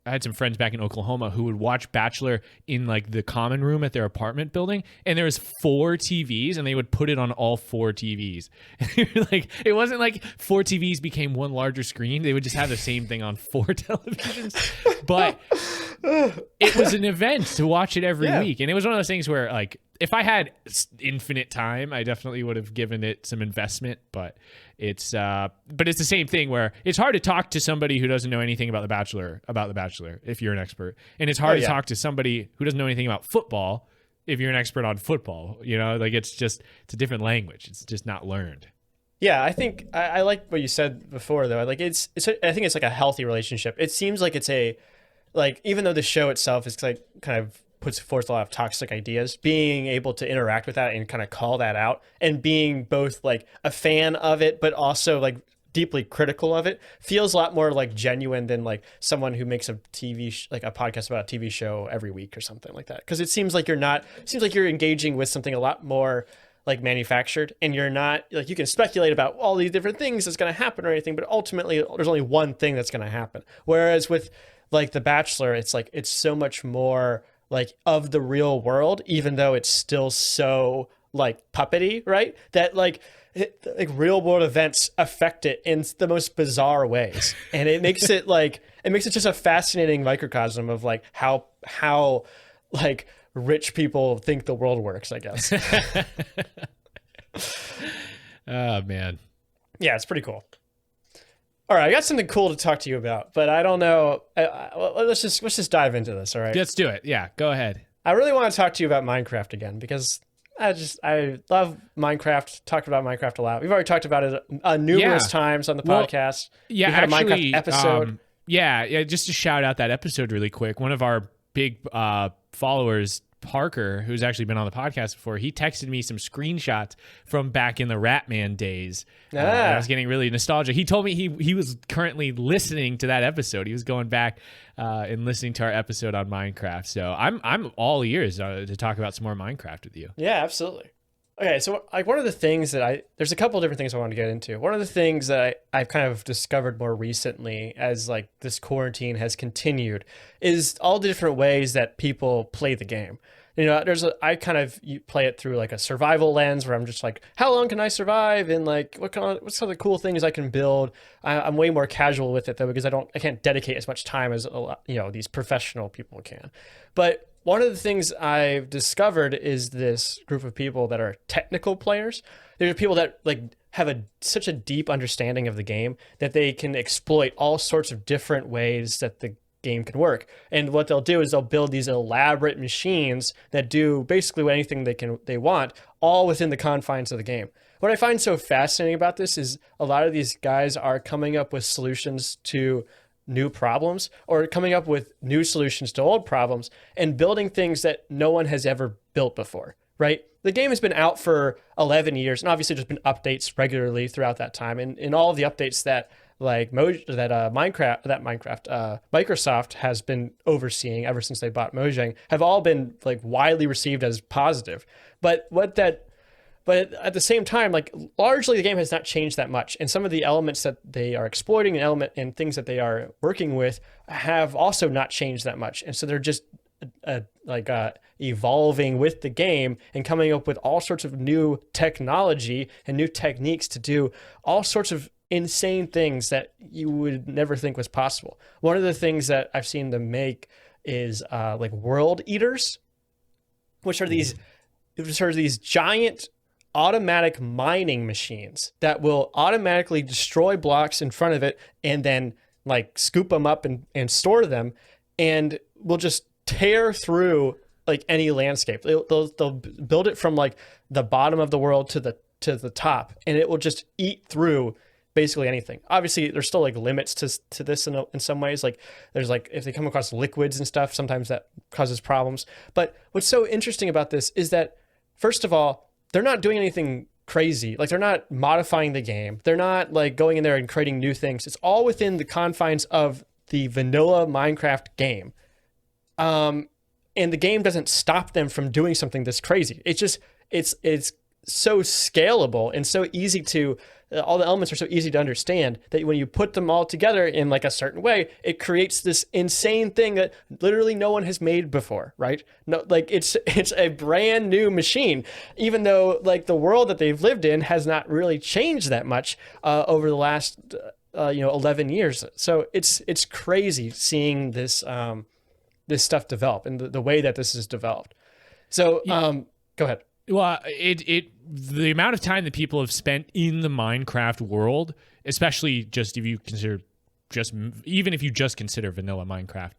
I had some friends back in Oklahoma who would watch Bachelor in like the common room at their apartment building, and there was 4 TVs, and they would put it on all 4 TVs. Like, it wasn't like 4 TVs became one larger screen. They would just have the same thing on 4 televisions. But it was an event to watch it every week, and it was one of those things where, like, if I had infinite time, I definitely would have given it some investment. But it's the same thing where it's hard to talk to somebody who doesn't know anything about The Bachelor if you're an expert, and it's hard to talk to somebody who doesn't know anything about football if you're an expert on football. You know, like, it's a different language. It's just not learned. Yeah, I think I like what you said before though. Like, I think it's like a healthy relationship. It seems like it's even though the show itself is like kind of puts forth a lot of toxic ideas, being able to interact with that and kind of call that out, and being both like a fan of it but also like deeply critical of it, feels a lot more like genuine than like someone who makes a podcast about a TV show every week or something like that. Because it seems like you're engaging with something a lot more like manufactured, and you're not like, you can speculate about all these different things that's going to happen or anything, but ultimately there's only one thing that's going to happen. Whereas with like The Bachelor, it's like it's so much more like of the real world, even though it's still so like puppety, right? That like real world events affect it in the most bizarre ways, and it makes it just a fascinating microcosm of like how like rich people think the world works, I guess. Oh man, yeah, it's pretty cool. All right, I got something cool to talk to you about, but I don't know. Let's just dive into this. All right, let's do it. Yeah, go ahead. I really want to talk to you about Minecraft again, because I love Minecraft. Talked about Minecraft a lot. We've already talked about it numerous times on the podcast. Yeah, we had actually, a Minecraft episode. Yeah. Just to shout out that episode really quick. One of our big followers, Parker, who's actually been on the podcast before, he texted me some screenshots from back in the Ratman days. I was getting really nostalgic. He told me he was currently listening to that episode. He was going back and listening to our episode on Minecraft. So I'm all ears to talk about some more Minecraft with you. Yeah, absolutely. Okay, so like one of the things that there's a couple of different things I want to get into. One of the things that I've kind of discovered more recently as like this quarantine has continued is all the different ways that people play the game. You know, I kind of play it through like a survival lens where I'm just like, how long can I survive? And like, what's some of the cool things I can build? I'm way more casual with it though, because I can't dedicate as much time as these professional people can. But one of the things I've discovered is this group of people that are technical players. There are people that like have such a deep understanding of the game that they can exploit all sorts of different ways that the game can work. And what they'll do is they'll build these elaborate machines that do basically anything they want, all within the confines of the game. what I find so fascinating about this is a lot of these guys are coming up with solutions to new problems, or coming up with new solutions to old problems, and building things that no one has ever built before, right? The game has been out for 11 years, and obviously there's been updates regularly throughout that time. And in all of the updates that Microsoft has been overseeing ever since they bought Mojang have all been like widely received as positive. But at the same time, like largely the game has not changed that much. And some of the elements that they are exploiting and things that they are working with have also not changed that much. And so they're just evolving with the game and coming up with all sorts of new technology and new techniques to do all sorts of insane things that you would never think was possible. One of the things that I've seen them make is like world eaters, which are these giant automatic mining machines that will automatically destroy blocks in front of it and then like scoop them up and store them, and will just tear through like any landscape. They'll build it from like the bottom of the world to the top, and it will just eat through basically anything. Obviously, there's still like limits to this in some ways. Like there's like if they come across liquids and stuff, sometimes that causes problems. But what's so interesting about this is that, first of all, they're not doing anything crazy. Like they're not modifying the game. They're not like going in there and creating new things. It's all within the confines of the vanilla Minecraft game. And the game doesn't stop them from doing something this crazy. It's just, it's so scalable and so easy to, all the elements are so easy to understand that when you put them all together in like a certain way, it creates this insane thing that literally no one has made before, right? No, like it's a brand new machine, even though like the world that they've lived in has not really changed that much over the last 11 years. So it's crazy seeing this this stuff develop and the way that this is developed. So go ahead. Well, the amount of time that people have spent in the Minecraft world, especially just if you consider even if you just consider vanilla Minecraft,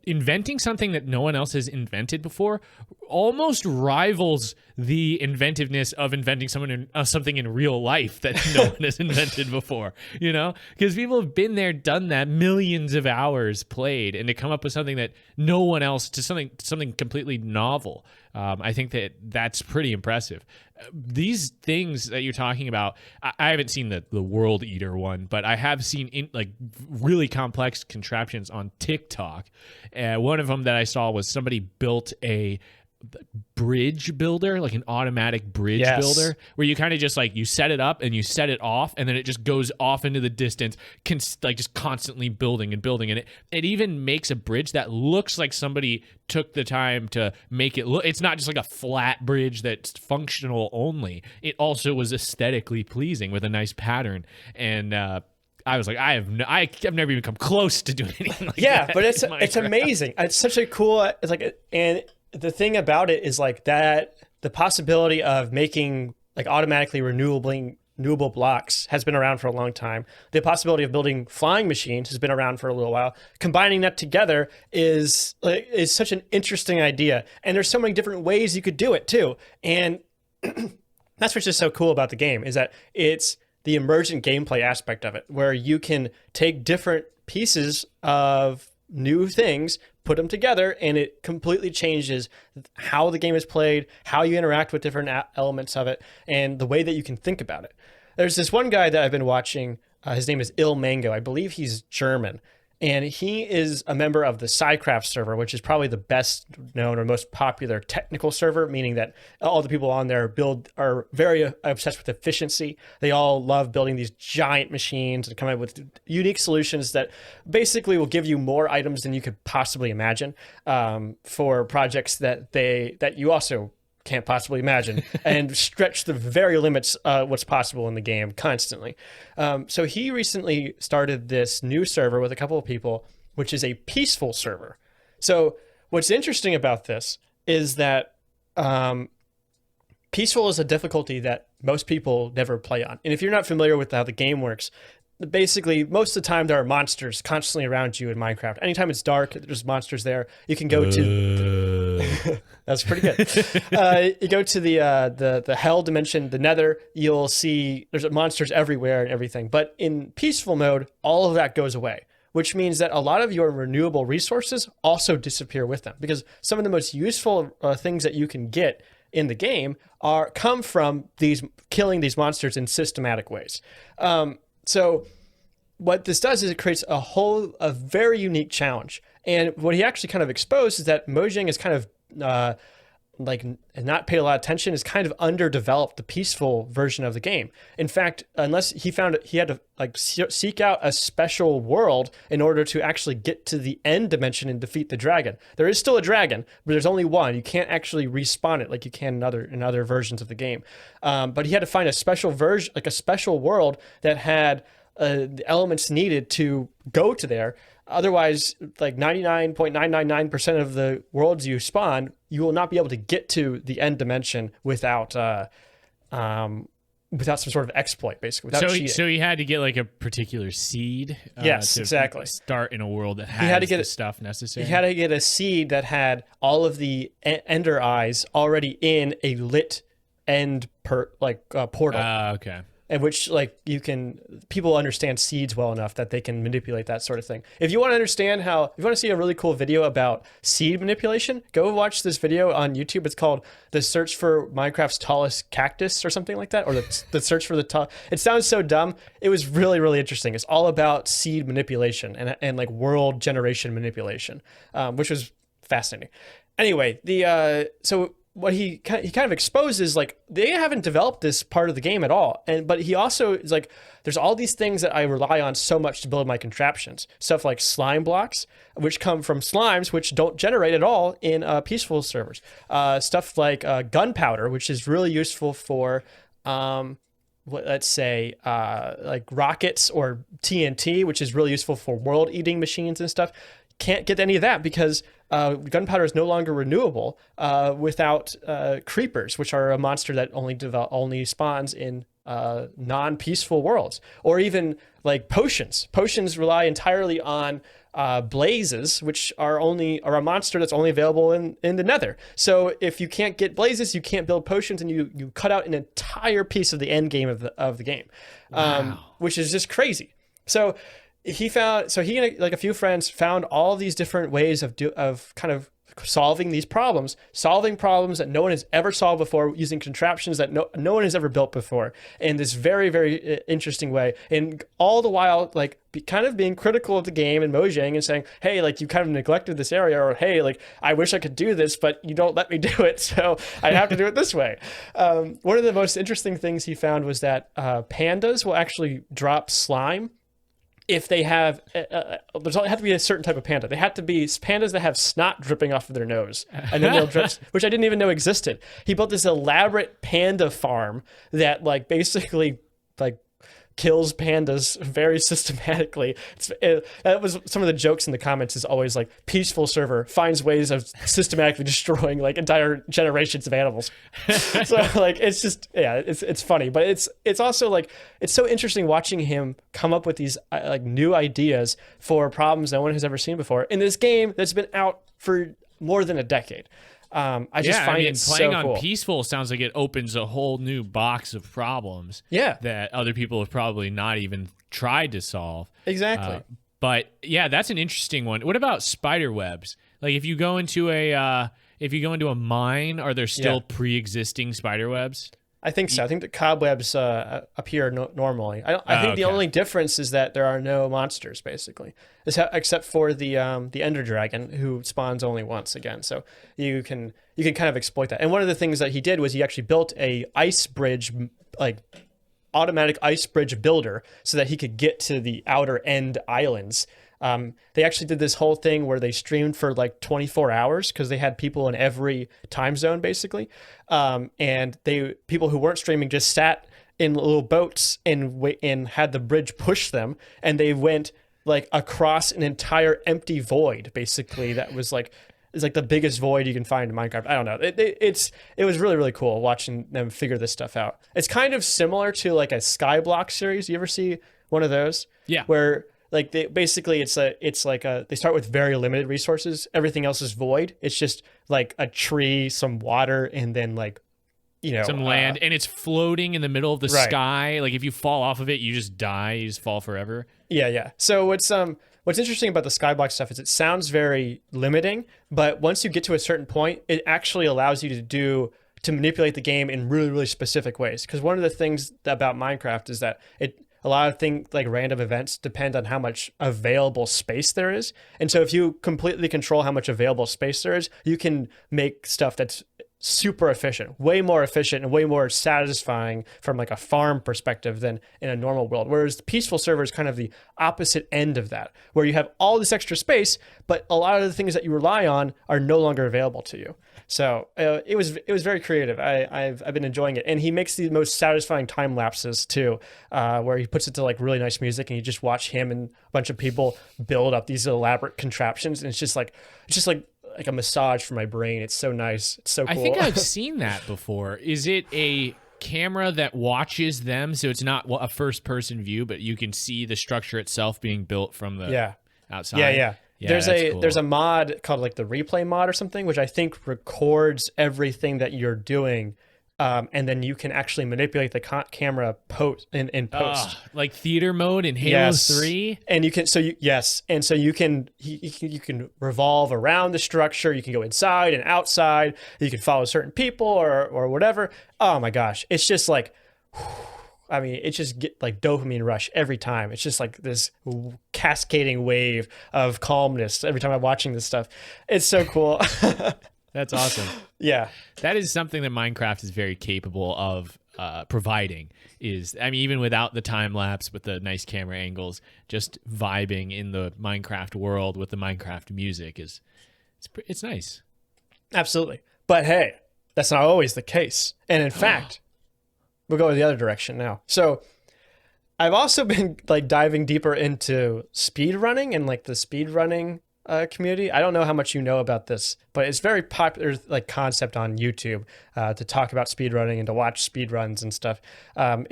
inventing something that no one else has invented before almost rivals the inventiveness of inventing something in real life that no one has invented before, you know? Because people have been there, done that, millions of hours played, and to come up with something that no one else, to something completely novel. I think that's pretty impressive. These things that you're talking about, I haven't seen the World Eater one, but I have seen really complex contraptions on TikTok. One of them that I saw was somebody built a bridge builder, like an automatic bridge builder, where you kind of just like you set it up and you set it off, and then it just goes off into the distance, just constantly building and building. And it even makes a bridge that looks like somebody took the time to make it look. It's not just like a flat bridge that's functional only. It also was aesthetically pleasing with a nice pattern. And I was like, I've never even come close to doing anything like that. Yeah, but it's amazing. It's such a cool, and the thing about it is like that the possibility of making like automatically renewable blocks has been around for a long time. The possibility of building flying machines has been around for a little while. Combining that together is such an interesting idea. And there's so many different ways you could do it too. And that's what's just so cool about the game, is that it's the emergent gameplay aspect of it, where you can take different pieces of new things, put them together, and it completely changes how the game is played, how you interact with different elements of it, and the way that you can think about it. There's this one guy that I've been watching. His name is Il Mango. I believe he's German. And he is a member of the SciCraft server, which is probably the best known or most popular technical server, meaning that all the people on there are very obsessed with efficiency. They all love building these giant machines and come up with unique solutions that basically will give you more items than you could possibly imagine for projects that you also can't possibly imagine, and stretch the very limits what's possible in the game constantly. So he recently started this new server with a couple of people, which is a peaceful server. So what's interesting about this is that peaceful is a difficulty that most people never play on. And if you're not familiar with how the game works, basically most of the time there are monsters constantly around you in Minecraft. Anytime it's dark, there's monsters there. You can go to that's pretty good. You go to the hell dimension, the nether, you'll see there's monsters everywhere and everything. But in peaceful mode, all of that goes away, which means that a lot of your renewable resources also disappear with them, because some of the most useful things that you can get in the game come from killing these monsters in systematic ways. So what this does is it creates a very unique challenge. And what he actually kind of exposed is that Mojang is kind of not paid a lot of attention, is kind of underdeveloped the peaceful version of the game. In fact, unless he found he had to seek out a special world in order to actually get to the end dimension and defeat the dragon. There is still a dragon, but there's only one. You can't actually respawn it like you can in other versions of the game. But he had to find a special version, like a special world that had the elements needed to go to there. Otherwise, like 99.999% of the worlds you spawn, you will not be able to get to the end dimension without some sort of exploit, basically. Without cheating. So he had to get like a particular seed. Yes, to exactly. Start in a world that has the stuff necessary. He had to get a seed that had all of the ender eyes already in a lit end portal. Okay. And which people understand seeds well enough that they can manipulate that sort of thing. If you want to understand if you want to see a really cool video about seed manipulation, go watch this video on YouTube. It's called The Search for Minecraft's Tallest Cactus or something like that, or the search for the tall. It sounds so dumb. It was really, really interesting. It's all about seed manipulation and like world generation manipulation, which was fascinating. Anyway, so what he kind of exposes, like, they haven't developed this part of the game at all. But he also is like, there's all these things that I rely on so much to build my contraptions. Stuff like slime blocks, which come from slimes, which don't generate at all in peaceful servers. Stuff like gunpowder, which is really useful for, let's say, like rockets, or TNT, which is really useful for world-eating machines and stuff. Can't get any of that because gunpowder is no longer renewable without creepers, which are a monster that only spawns in non-peaceful worlds. Or even like potions. Potions rely entirely on blazes, which are a monster that's only available in the nether. So if you can't get blazes, you can't build potions, and you cut out an entire piece of the end game of the game. Wow. Which is just crazy. So he and like a few friends found all these different ways of kind of solving these problems, that no one has ever solved before, using contraptions that no one has ever built before, in this very, very interesting way. And all the while, like, kind of being critical of the game and Mojang and saying, hey, like, you kind of neglected this area, or hey, like, I wish I could do this, but you don't let me do it, so I have to do it this way. One of the most interesting things he found was that pandas will actually drop slime if they have, there's have to be a certain type of panda. They have to be pandas that have snot dripping off of their nose, and then they'll drip, which I didn't even know existed. He built this elaborate panda farm that, like, basically, like, kills pandas very systematically. That was some of the jokes in the comments, is always like, peaceful server finds ways of systematically destroying like entire generations of animals. So like, it's just, yeah, it's funny, but it's also like, it's so interesting watching him come up with these like new ideas for problems no one has ever seen before in this game that's been out for more than a decade. I just find it so cool. Playing on peaceful sounds like it opens a whole new box of problems that other people have probably not even tried to solve. Exactly. But yeah, that's an interesting one. What about spider webs? Like, if you go into a mine, are there still pre-existing spider webs? I think so. I think the cobwebs appear normally. I think the only difference is that there are no monsters, basically, except for the Ender Dragon, who spawns only once again. So you can kind of exploit that. And one of the things that he did was he actually built a ice bridge, like automatic ice bridge builder, so that he could get to the outer end islands. They actually did this whole thing where they streamed for like 24 hours because they had people in every time zone, basically. And people who weren't streaming just sat in little boats and had the bridge push them, and they went like across an entire empty void, basically. That was like, it's like the biggest void you can find in Minecraft. I don't know. It was really, really cool watching them figure this stuff out. It's kind of similar to like a Skyblock series. You ever see one of those. Yeah. Where like they basically they start with very limited resources. Everything else is void. It's just like a tree, some water, and then like, some land, and it's floating in the middle of the sky. Like if you fall off of it, you just die. You just fall forever. Yeah. So what's interesting about the skyblock stuff is it sounds very limiting, but once you get to a certain point, it actually allows you to manipulate the game in really, really specific ways. Because one of the things about Minecraft is that a lot of things like random events depend on how much available space there is. And so if you completely control how much available space there is, you can make stuff that's super efficient, way more efficient and way more satisfying from like a farm perspective than in a normal world. Whereas the peaceful server is kind of the opposite end of that, where you have all this extra space, but a lot of the things that you rely on are no longer available to you. So it was very creative. I've been enjoying it, and he makes the most satisfying time lapses too, where he puts it to like really nice music, and you just watch him and a bunch of people build up these elaborate contraptions, and it's just like a massage for my brain. It's so nice. It's so cool. I think I've seen that before. Is it a camera that watches them, so it's not a first-person view, but you can see the structure itself being built from the outside? Yeah. There's a mod called like the replay mod or something, which I think records everything that you're doing. And then you can actually manipulate the camera in post, like theater mode in Halo 3. And you can, you can revolve around the structure. You can go inside and outside. You can follow certain people or whatever. Oh my gosh, it's just like, I mean, it just get like dopamine rush every time. It's just like this cascading wave of calmness every time I'm watching this stuff. It's so cool. That's awesome. Yeah. That is something that Minecraft is very capable of providing. Even without the time lapse, with the nice camera angles, just vibing in the Minecraft world with the Minecraft music it's nice. Absolutely. But hey, that's not always the case. And in fact, we'll go the other direction now. So I've also been like diving deeper into speedrunning and like the speedrunning community. I don't know how much you know about this, but it's very popular like concept on YouTube to talk about speedrunning and to watch speedruns and stuff. I know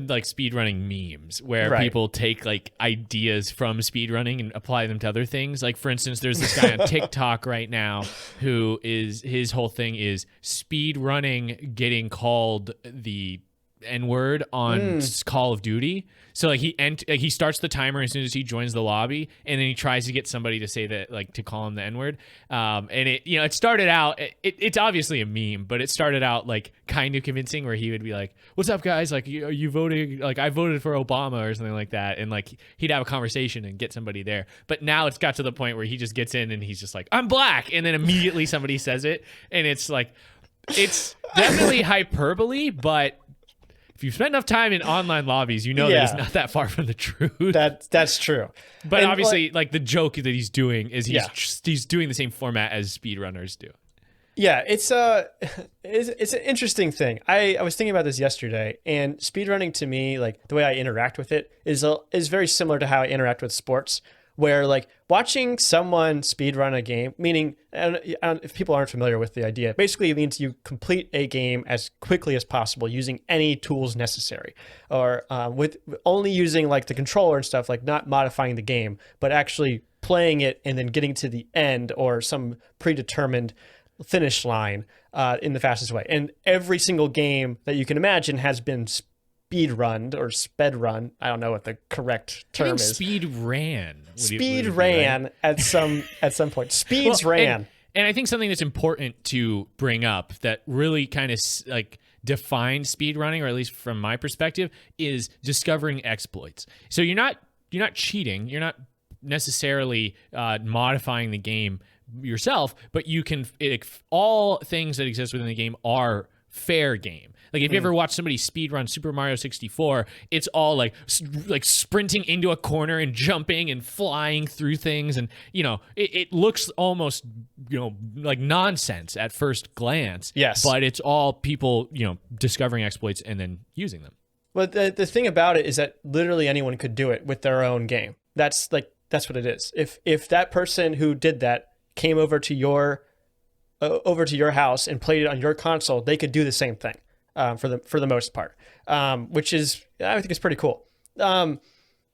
like speedrunning memes where people take like ideas from speedrunning and apply them to other things. Like for instance, there's this guy on TikTok right now who his whole thing is speedrunning getting called the N-word on Call of Duty. So like he starts the timer as soon as he joins the lobby, and then he tries to get somebody to say that, like, to call him the N-word. And it started out, it's obviously a meme, but it started out like kind of convincing, where he would be like, "What's up, guys? Like, are you voting? Like, I voted for Obama," or something like that. And like he'd have a conversation and get somebody there. But now it's got to the point where he just gets in and he's just like, "I'm black," and then immediately somebody says it, and it's like, it's definitely hyperbole, but if you've spent enough time in online lobbies, you know that it's not that far from the truth. That's true. But obviously, like the joke that he's doing is he's doing the same format as speedrunners do. Yeah, it's an interesting thing. I was thinking about this yesterday, and speedrunning to me, like the way I interact with it is very similar to how I interact with sports, where like watching someone speedrun a game, meaning, if people aren't familiar with the idea, basically it means you complete a game as quickly as possible using any tools necessary, or with only using like the controller and stuff, like not modifying the game, but actually playing it and then getting to the end or some predetermined finish line in the fastest way. And every single game that you can imagine has been speedrunned or sped run. I don't know what the correct term is. Speed ran. At some point. Speeds ran. And I think something that's important to bring up that really kind of like defines speed running, or at least from my perspective, is discovering exploits. So you're not cheating. You're not necessarily modifying the game yourself, but you can, all things that exist within the game are fair game. Like if you ever watch somebody speedrun Super Mario 64, it's all like sprinting into a corner and jumping and flying through things, and it looks almost like nonsense at first glance. Yes, but it's all people discovering exploits and then using them. Well, the thing about it is that literally anyone could do it with their own game. That's what it is. If that person who did that came over to your house and played it on your console, they could do the same thing. for the most part, which is, I think, is pretty cool. Let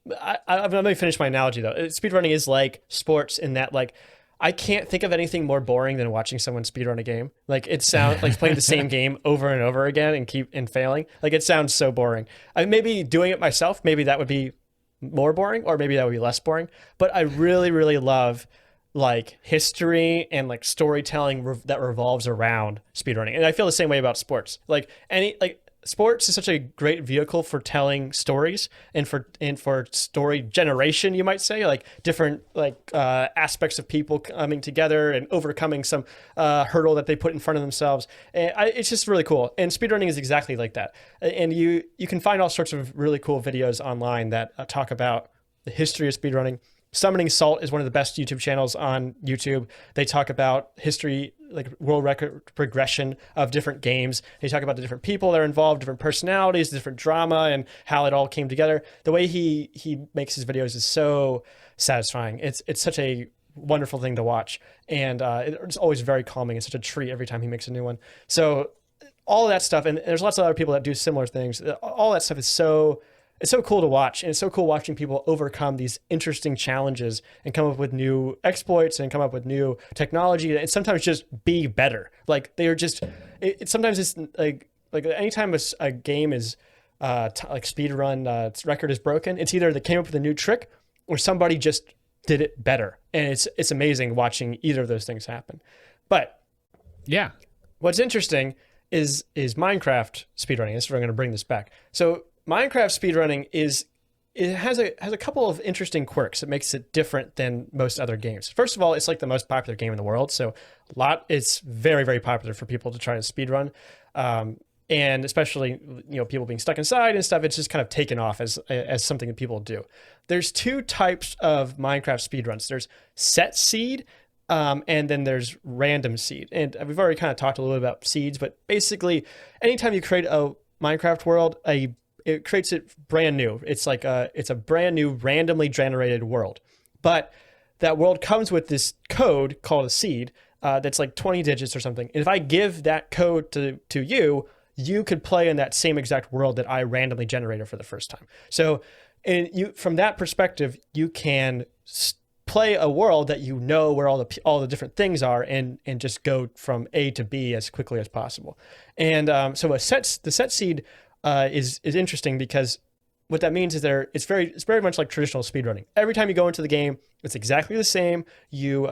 me finish my analogy though. Speedrunning is like sports in that, like, I can't think of anything more boring than watching someone speedrun a game. Like, it sounds like playing the same game over and over again and failing. Like, it sounds so boring. Maybe doing it myself, maybe that would be more boring, or maybe that would be less boring. But I really, really love like history and like storytelling that revolves around speedrunning. And I feel the same way about sports. Like sports is such a great vehicle for telling stories and for story generation, you might say, like different aspects of people coming together and overcoming some hurdle that they put in front of themselves. And it's just really cool. And speedrunning is exactly like that. And you can find all sorts of really cool videos online that talk about the history of speedrunning. Summoning Salt is one of the best YouTube channels on YouTube. They talk about history, like world record progression of different games. They talk about the different people that are involved, different personalities, different drama, and how it all came together. The way he makes his videos is so satisfying. It's such a wonderful thing to watch, and it's always very calming. It's such a treat every time he makes a new one. So all of that stuff, and there's lots of other people that do similar things. All that stuff is it's so cool to watch, and it's so cool watching people overcome these interesting challenges and come up with new exploits and come up with new technology and sometimes just be better. Like, they are just, sometimes it's like anytime a game is like speedrun, its record is broken, it's either they came up with a new trick or somebody just did it better. And it's amazing watching either of those things happen. But yeah, what's interesting is Minecraft speedrunning. This is where I'm going to bring this back. So Minecraft speedrunning has a couple of interesting quirks that makes it different than most other games. First of all, it's like the most popular game in the world, so it's very, very popular for people to try to speedrun, and especially people being stuck inside and stuff. It's just kind of taken off as something that people do. There's two types of Minecraft speedruns. There's set seed, and then there's random seed, and we've already kind of talked a little bit about seeds, but basically, anytime you create a Minecraft world, it creates it brand new. It's like it's a brand new randomly generated world. But that world comes with this code called a seed that's like 20 digits or something. And if I give that code to you, you could play in that same exact world that I randomly generated for the first time. So from that perspective, you can play a world that where all the different things are and just go from A to B as quickly as possible. And so the set seed is interesting because what that means is it's very much like traditional speedrunning. Every time you go into the game, it's exactly the same. You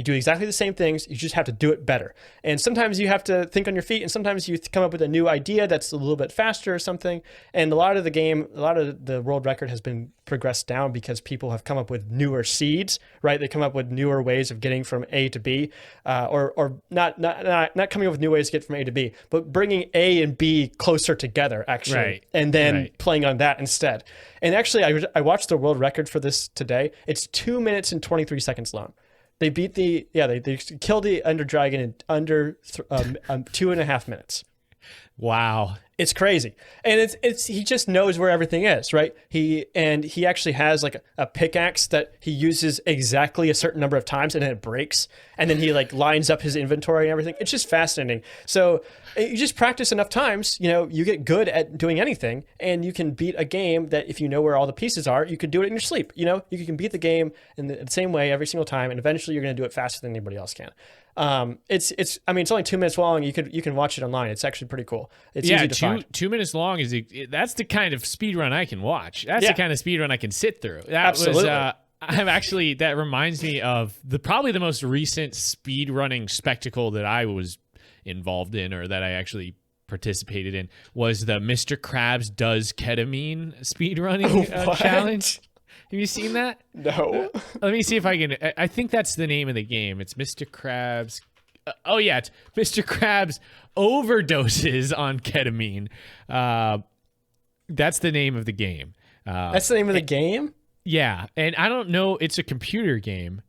do exactly the same things. You just have to do it better. And sometimes you have to think on your feet, and sometimes you come up with a new idea that's a little bit faster or something. And a lot of the world record has been progressed down because people have come up with newer seeds, right? They come up with newer ways of getting from A to B, or not coming up with new ways to get from A to B, but bringing A and B closer together, actually, right. And then playing on that instead. And actually, I watched the world record for this today. It's 2 minutes and 23 seconds long. They beat they killed the Ender Dragon in under 2.5 minutes. Wow. It's crazy. And he just knows where everything is, right? He actually has like a pickaxe that he uses exactly a certain number of times and then it breaks. And then he like lines up his inventory and everything. It's just fascinating. So you just practice enough times, you get good at doing anything, and you can beat a game that if you know where all the pieces are, you could do it in your sleep. You can beat the game in the same way every single time, and eventually you're going to do it faster than anybody else can. It's only 2 minutes long. You can watch it online. It's actually pretty cool. It's easy to find. 2 minutes long that's the kind of speedrun I can watch. That's the kind of speedrun I can sit through. Absolutely. That reminds me of probably the most recent speedrunning spectacle that I was involved in, or that I actually participated in, was the Mr. Krabs Does Ketamine speedrunning challenge. Have you seen that? No. Let me see if I can. I think that's the name of the game. It's Mr. Krabs. It's Mr. Krabs Overdoses on Ketamine. That's the name of the game. That's the name of the game? Yeah. And I don't know. It's a computer game.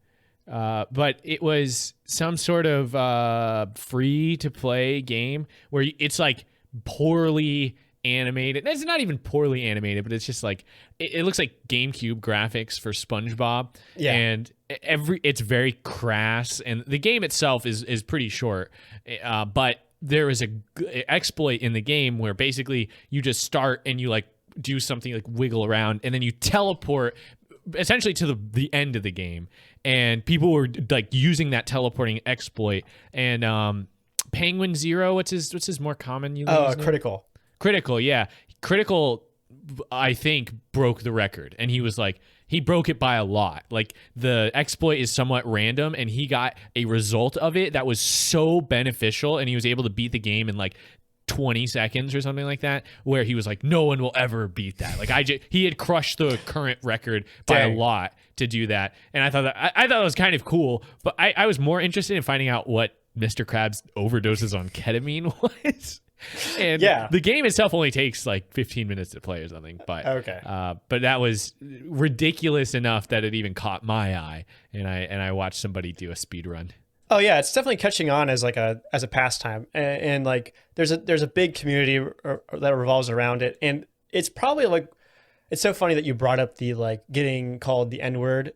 But it was some sort of free-to-play game where it's like poorly animated. It's not even poorly animated, but it's just like it looks like GameCube graphics for SpongeBob. Yeah. And it's very crass, and the game itself is pretty short. But there is a exploit in the game where basically you just start and you like do something like wiggle around and then you teleport essentially to the end of the game, and people were like using that teleporting exploit. And Penguin Zero, what's his more common? Critical, yeah. Critical, I think, broke the record, and he was like, he broke it by a lot. Like, the exploit is somewhat random, and he got a result of it that was so beneficial, and he was able to beat the game in like 20 seconds or something like that, where he was like, no one will ever beat that. Like, he had crushed the current record by a lot to do that. And I thought it was kind of cool, but I was more interested in finding out what Mr. Krabs' overdoses on ketamine was. And the game itself only takes like 15 minutes to play or something, but but that was ridiculous enough that it even caught my eye, and I watched somebody do a speed run. Oh yeah, it's definitely catching on as like a pastime, and like there's a big community that revolves around it, and it's probably like, it's so funny that you brought up the like getting called the N-word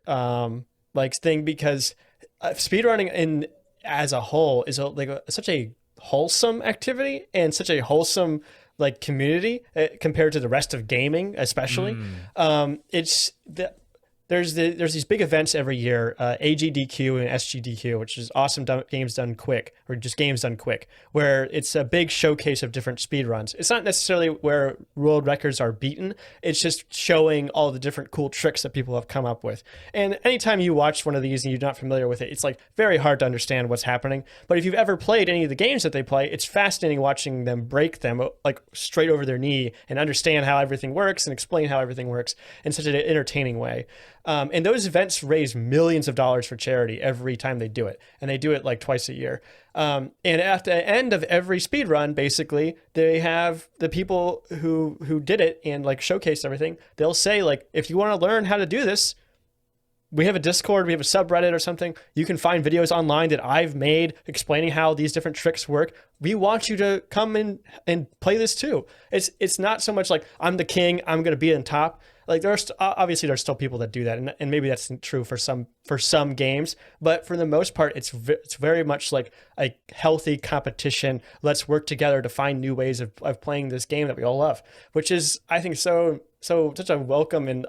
like thing, because speedrunning in as a whole is such a wholesome activity and such a wholesome like community compared to the rest of gaming, especially. There's these big events every year, AGDQ and SGDQ, which is awesome games done quick, or just games done quick, where it's a big showcase of different speedruns. It's not necessarily where world records are beaten. It's just showing all the different cool tricks that people have come up with. And anytime you watch one of these and you're not familiar with it, it's like very hard to understand what's happening. But if you've ever played any of the games that they play, it's fascinating watching them break them like straight over their knee and understand how everything works and explain how everything works in such an entertaining way. And those events raise millions of dollars for charity every time they do it. And they do it like twice a year. And at the end of every speed run, basically, they have the people who did it and like showcased everything. They'll say, like, if you want to learn how to do this, we have a Discord, we have a subreddit or something. You can find videos online that I've made explaining how these different tricks work. We want you to come in and play this too. It's not so much like I'm the king, I'm going to be on top. Like there's still people that do that, and maybe that's true for some games, but for the most part, it's very much like a healthy competition. Let's work together to find new ways of playing this game that we all love, which is, I think, such a welcome and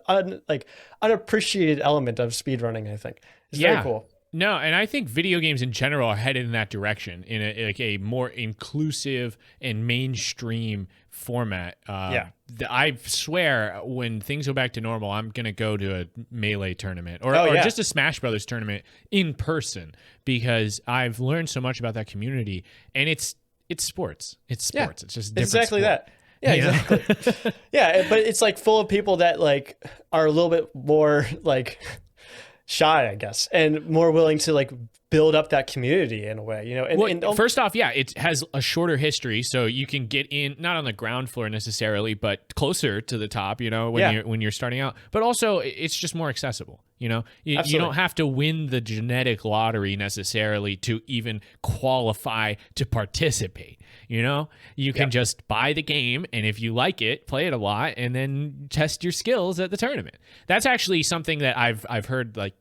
unappreciated element of speedrunning. I think it's very cool. No, and I think video games in general are headed in that direction, in a more inclusive and mainstream format. I swear, when things go back to normal, I'm going to go to a Melee tournament or just a Smash Brothers tournament in person, because I've learned so much about that community, and it's sports. It's sports. It's just different exactly sport. That. Yeah, exactly. Yeah, but it's like full of people that like are a little bit more like shy, I guess, and more willing to like build up that community in a way, you know. And first off, it has a shorter history, so you can get in not on the ground floor necessarily, but closer to the top, you know, when you're starting out. But also, it's just more accessible. You know, you don't have to win the genetic lottery necessarily to even qualify to participate. You know, you can just buy the game, and if you like it, play it a lot, and then test your skills at the tournament. That's actually something that I've heard like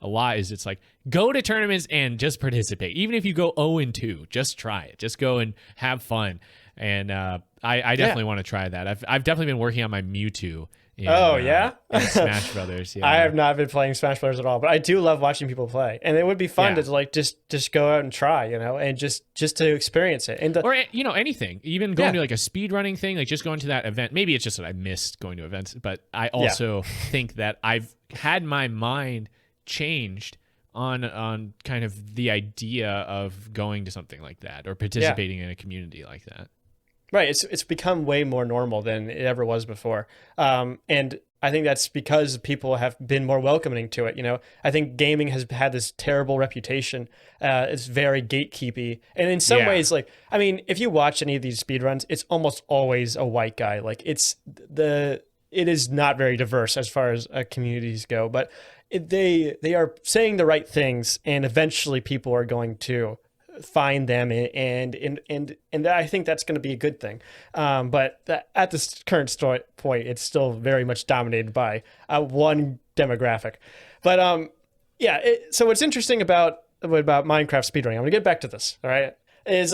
a lot, is it's like, go to tournaments and just participate. Even if you go 0-2, just try it. Just go and have fun. And I definitely want to try that. I've definitely been working on my Mewtwo. In Smash Brothers. Yeah. I have not been playing Smash Brothers at all, but I do love watching people play, and it would be fun to like just go out and try, you know, and just to experience it. And or you know, anything, even going to like a speedrunning thing, like just going to that event. Maybe it's just that I missed going to events, but I also think that I've had my mind changed on kind of the idea of going to something like that or participating in a community like that. Right. It's become way more normal than it ever was before. And I think that's because people have been more welcoming to it. You know, I think gaming has had this terrible reputation. It's very gatekeepy. And in some ways, like, I mean, if you watch any of these speedruns, it's almost always a white guy. Like it is not very diverse as far as communities go, but they are saying the right things, and eventually people are going to find them, and I think that's going to be a good thing. But at this current point, it's still very much dominated by one demographic. But so what's interesting about Minecraft speedrunning, I'm going to get back to this. All right, is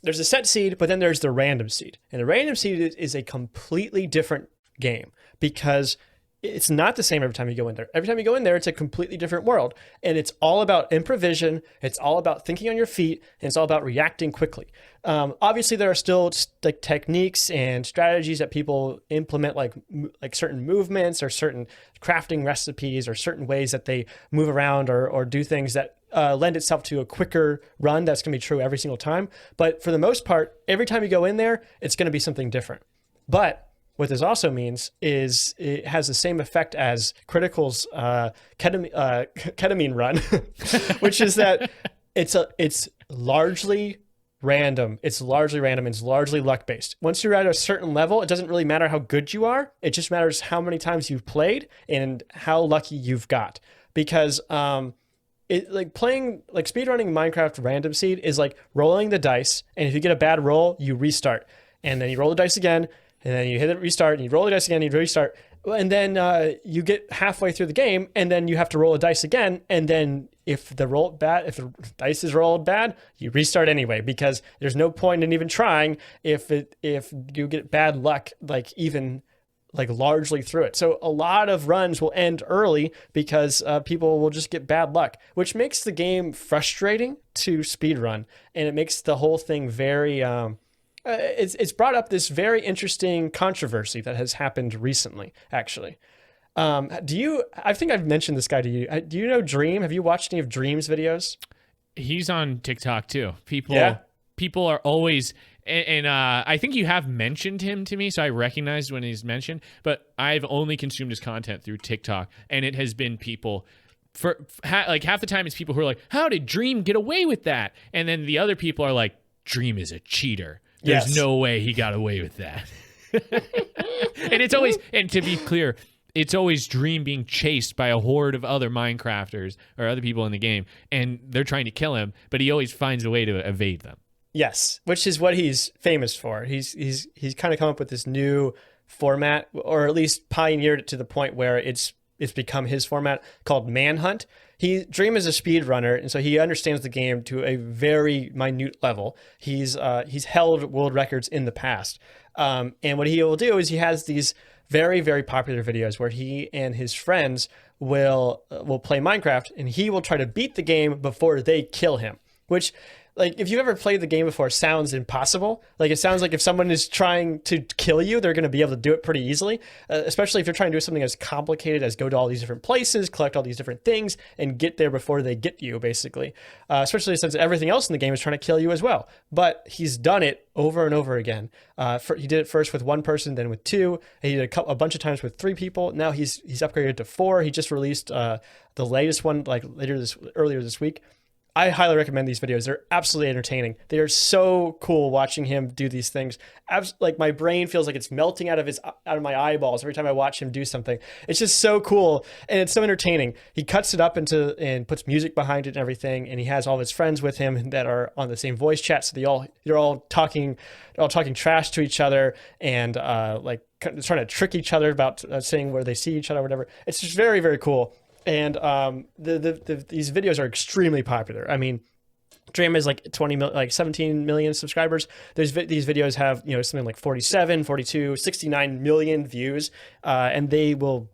there's a set seed, but then there's the random seed. And the random seed is a completely different game because it's not the same every time you go in there. Every time you go in there, it's a completely different world. And it's all about improvisation. It's all about thinking on your feet. And it's all about reacting quickly. Obviously, there are still like techniques and strategies that people implement, like certain movements or certain crafting recipes or certain ways that they move around or do things that lend itself to a quicker run. That's going to be true every single time. But for the most part, every time you go in there, it's going to be something different. But what this also means is it has the same effect as Critical's ketamine run, which is that it's largely random. It's largely random. It's largely luck based. Once you're at a certain level, it doesn't really matter how good you are. It just matters how many times you've played and how lucky you've got. Because playing speedrunning Minecraft Random Seed is like rolling the dice, and if you get a bad roll, you restart, and then you roll the dice again. And then you hit it, restart, and you roll the dice again, you restart. And then you get halfway through the game, and then you have to roll a dice again. And then if the dice is rolled bad, you restart anyway, because there's no point in even trying if you get bad luck, largely through it. So a lot of runs will end early because people will just get bad luck, which makes the game frustrating to speedrun. And it makes the whole thing very... it's brought up this very interesting controversy that has happened recently, actually. I think I've mentioned this guy to you. Do you know Dream? Have you watched any of Dream's videos? He's on TikTok too. People are always, and I think you have mentioned him to me, so I recognized when he's mentioned, but I've only consumed his content through TikTok, and it has been people... half the time it's people who are like, how did Dream get away with that? And then the other people are like, Dream is a cheater. There's no way he got away with that. And it's always, and to be clear, it's always Dream being chased by a horde of other Minecrafters or other people in the game, and they're trying to kill him, but he always finds a way to evade them. Yes, which is what he's famous for. He's kind of come up with this new format, or at least pioneered it to the point where it's become his format, called Manhunt. Dream is a speedrunner, and so he understands the game to a very minute level. He's held world records in the past. And what he will do is he has these very, very popular videos where he and his friends will play Minecraft, and he will try to beat the game before they kill him, which... if you've ever played the game before, sounds impossible. It sounds like if someone is trying to kill you, they're going to be able to do it pretty easily, especially if you're trying to do something as complicated as go to all these different places, collect all these different things, and get there before they get you, basically. Especially since everything else in the game is trying to kill you as well. But he's done it over and over again. He did it first with one person, then with two. He did a bunch of times with 3 people. Now he's upgraded to 4. He just released the latest one earlier this week. I highly recommend these videos. They're absolutely entertaining. They are so cool watching him do these things. My brain feels like it's melting out of my eyeballs every time I watch him do something. It's just so cool, and it's so entertaining. He cuts it up and puts music behind it and everything, and he has all of his friends with him that are on the same voice chat, so they're all talking trash to each other and trying to trick each other about saying where they see each other or whatever. It's just very, very cool. And these videos are extremely popular. I mean, Dream is 17 million subscribers. These videos have, something like 47, 42, 69 million views. And they will,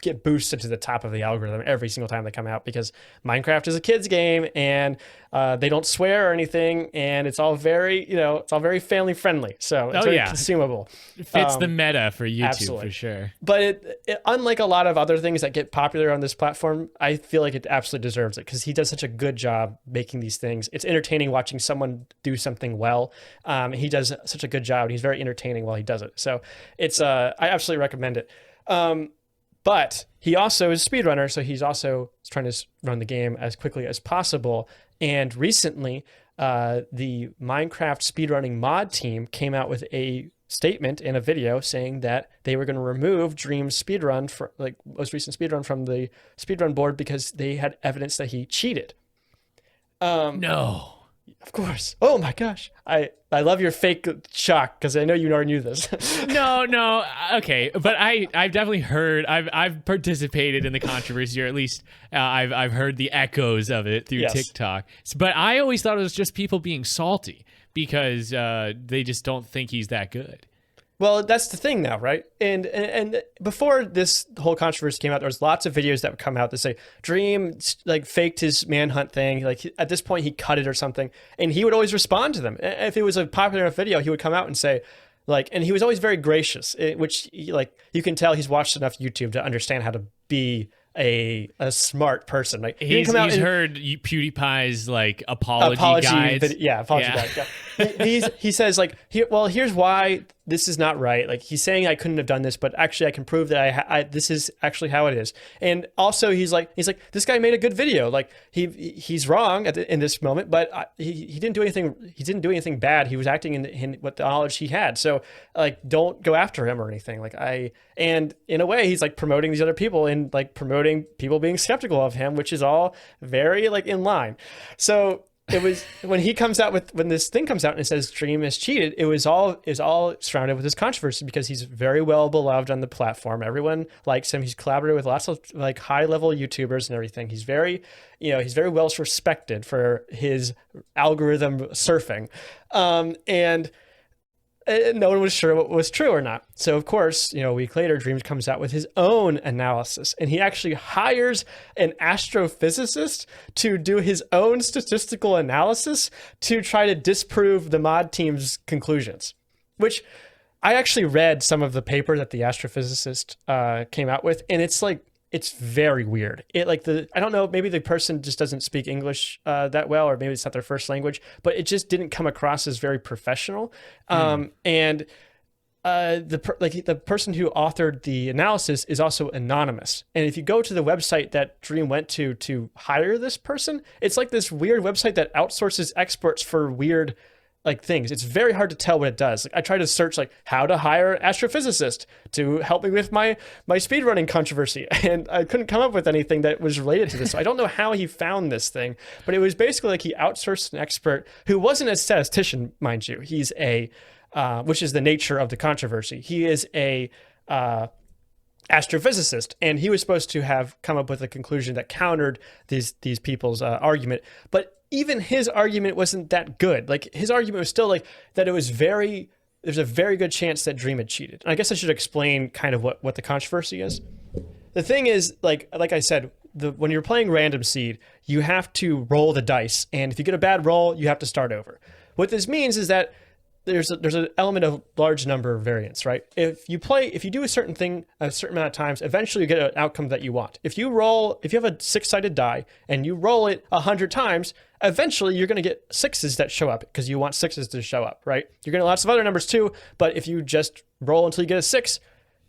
get boosted to the top of the algorithm every single time they come out, because Minecraft is a kid's game, and they don't swear or anything, and it's all very, very family friendly. So it's very consumable. It fits the meta for YouTube, absolutely. For sure. But it, unlike a lot of other things that get popular on this platform, I feel like it absolutely deserves it, because he does such a good job making these things. It's entertaining watching someone do something well. He does such a good job, and he's very entertaining while he does it. So it's I absolutely recommend it. But he also is a speedrunner, so he's also trying to run the game as quickly as possible. And recently, the Minecraft speedrunning mod team came out with a statement in a video saying that they were going to remove Dream's speedrun, most recent speedrun, from the speedrun board because they had evidence that he cheated. No. Of course. Oh my gosh. I love your fake shock because I know you already knew this. No, okay, but I've definitely heard, I've participated in the controversy, or at least I've heard the echoes of it through TikTok. But I always thought it was just people being salty because they just don't think he's that good. Well, that's the thing now, right? And before this whole controversy came out, there was lots of videos that would come out that say Dream like faked his manhunt thing. Like at this point, he cut it or something, and he would always respond to them. If it was a popular enough video, he would come out and say, like, and he was always very gracious, which like you can tell he's watched enough YouTube to understand how to be a smart person. Like he's heard PewDiePie's like apology guides. Apology guide. Yeah. He says like, here's why this is not right. Like he's saying I couldn't have done this, but actually I can prove that I this is actually how it is. And also he's like this guy made a good video. Like he's wrong in this moment, but he didn't do anything. He didn't do anything bad. He was acting in what the knowledge he had. So like don't go after him or anything. And in a way he's like promoting these other people and like promoting people being skeptical of him, which is all very like in line. So it was when this thing comes out and it says Dream has cheated, it was all surrounded with this controversy because he's very well beloved on the platform. Everyone likes him. He's collaborated with lots of like high level YouTubers and everything. He's very well respected for his algorithm surfing. And no one was sure what was true or not. So of course, a week later, Dreams comes out with his own analysis, and he actually hires an astrophysicist to do his own statistical analysis to try to disprove the mod team's conclusions, which I actually read some of the paper that the astrophysicist came out with, and it's very weird. I don't know, maybe the person just doesn't speak English that well, or maybe it's not their first language, but it just didn't come across as very professional. And the person who authored the analysis is also anonymous. And if you go to the website that Dream went to hire this person, it's like this weird website that outsources experts for weird like things. It's very hard to tell what it does. Like I tried to search like how to hire an astrophysicist to help me with my speedrunning controversy, and I couldn't come up with anything that was related to this. So I don't know how he found this thing, but it was basically like he outsourced an expert who wasn't a statistician, mind you. He's which is the nature of the controversy. He is a astrophysicist, and he was supposed to have come up with a conclusion that countered these people's argument, but even his argument wasn't that good. Like his argument was still like that there's a very good chance that Dream had cheated. And I guess I should explain kind of what the controversy is. The thing is, like I said, when you're playing random seed, you have to roll the dice, and if you get a bad roll, you have to start over. What this means is that there's an element of large number of variance, right? If you do a certain thing a certain amount of times, eventually you get an outcome that you want. If you have a 6-sided die and you roll it 100 times, eventually you're going to get 6s that show up because you want 6s to show up, right? You're going to get lots of other numbers too, but if you just roll until you get a 6,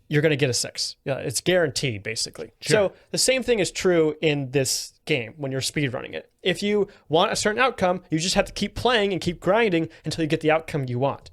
you're going to get a 6. Yeah, it's guaranteed, basically. Sure. So the same thing is true in this game when you're speedrunning it. If you want a certain outcome, you just have to keep playing and keep grinding until you get the outcome you want.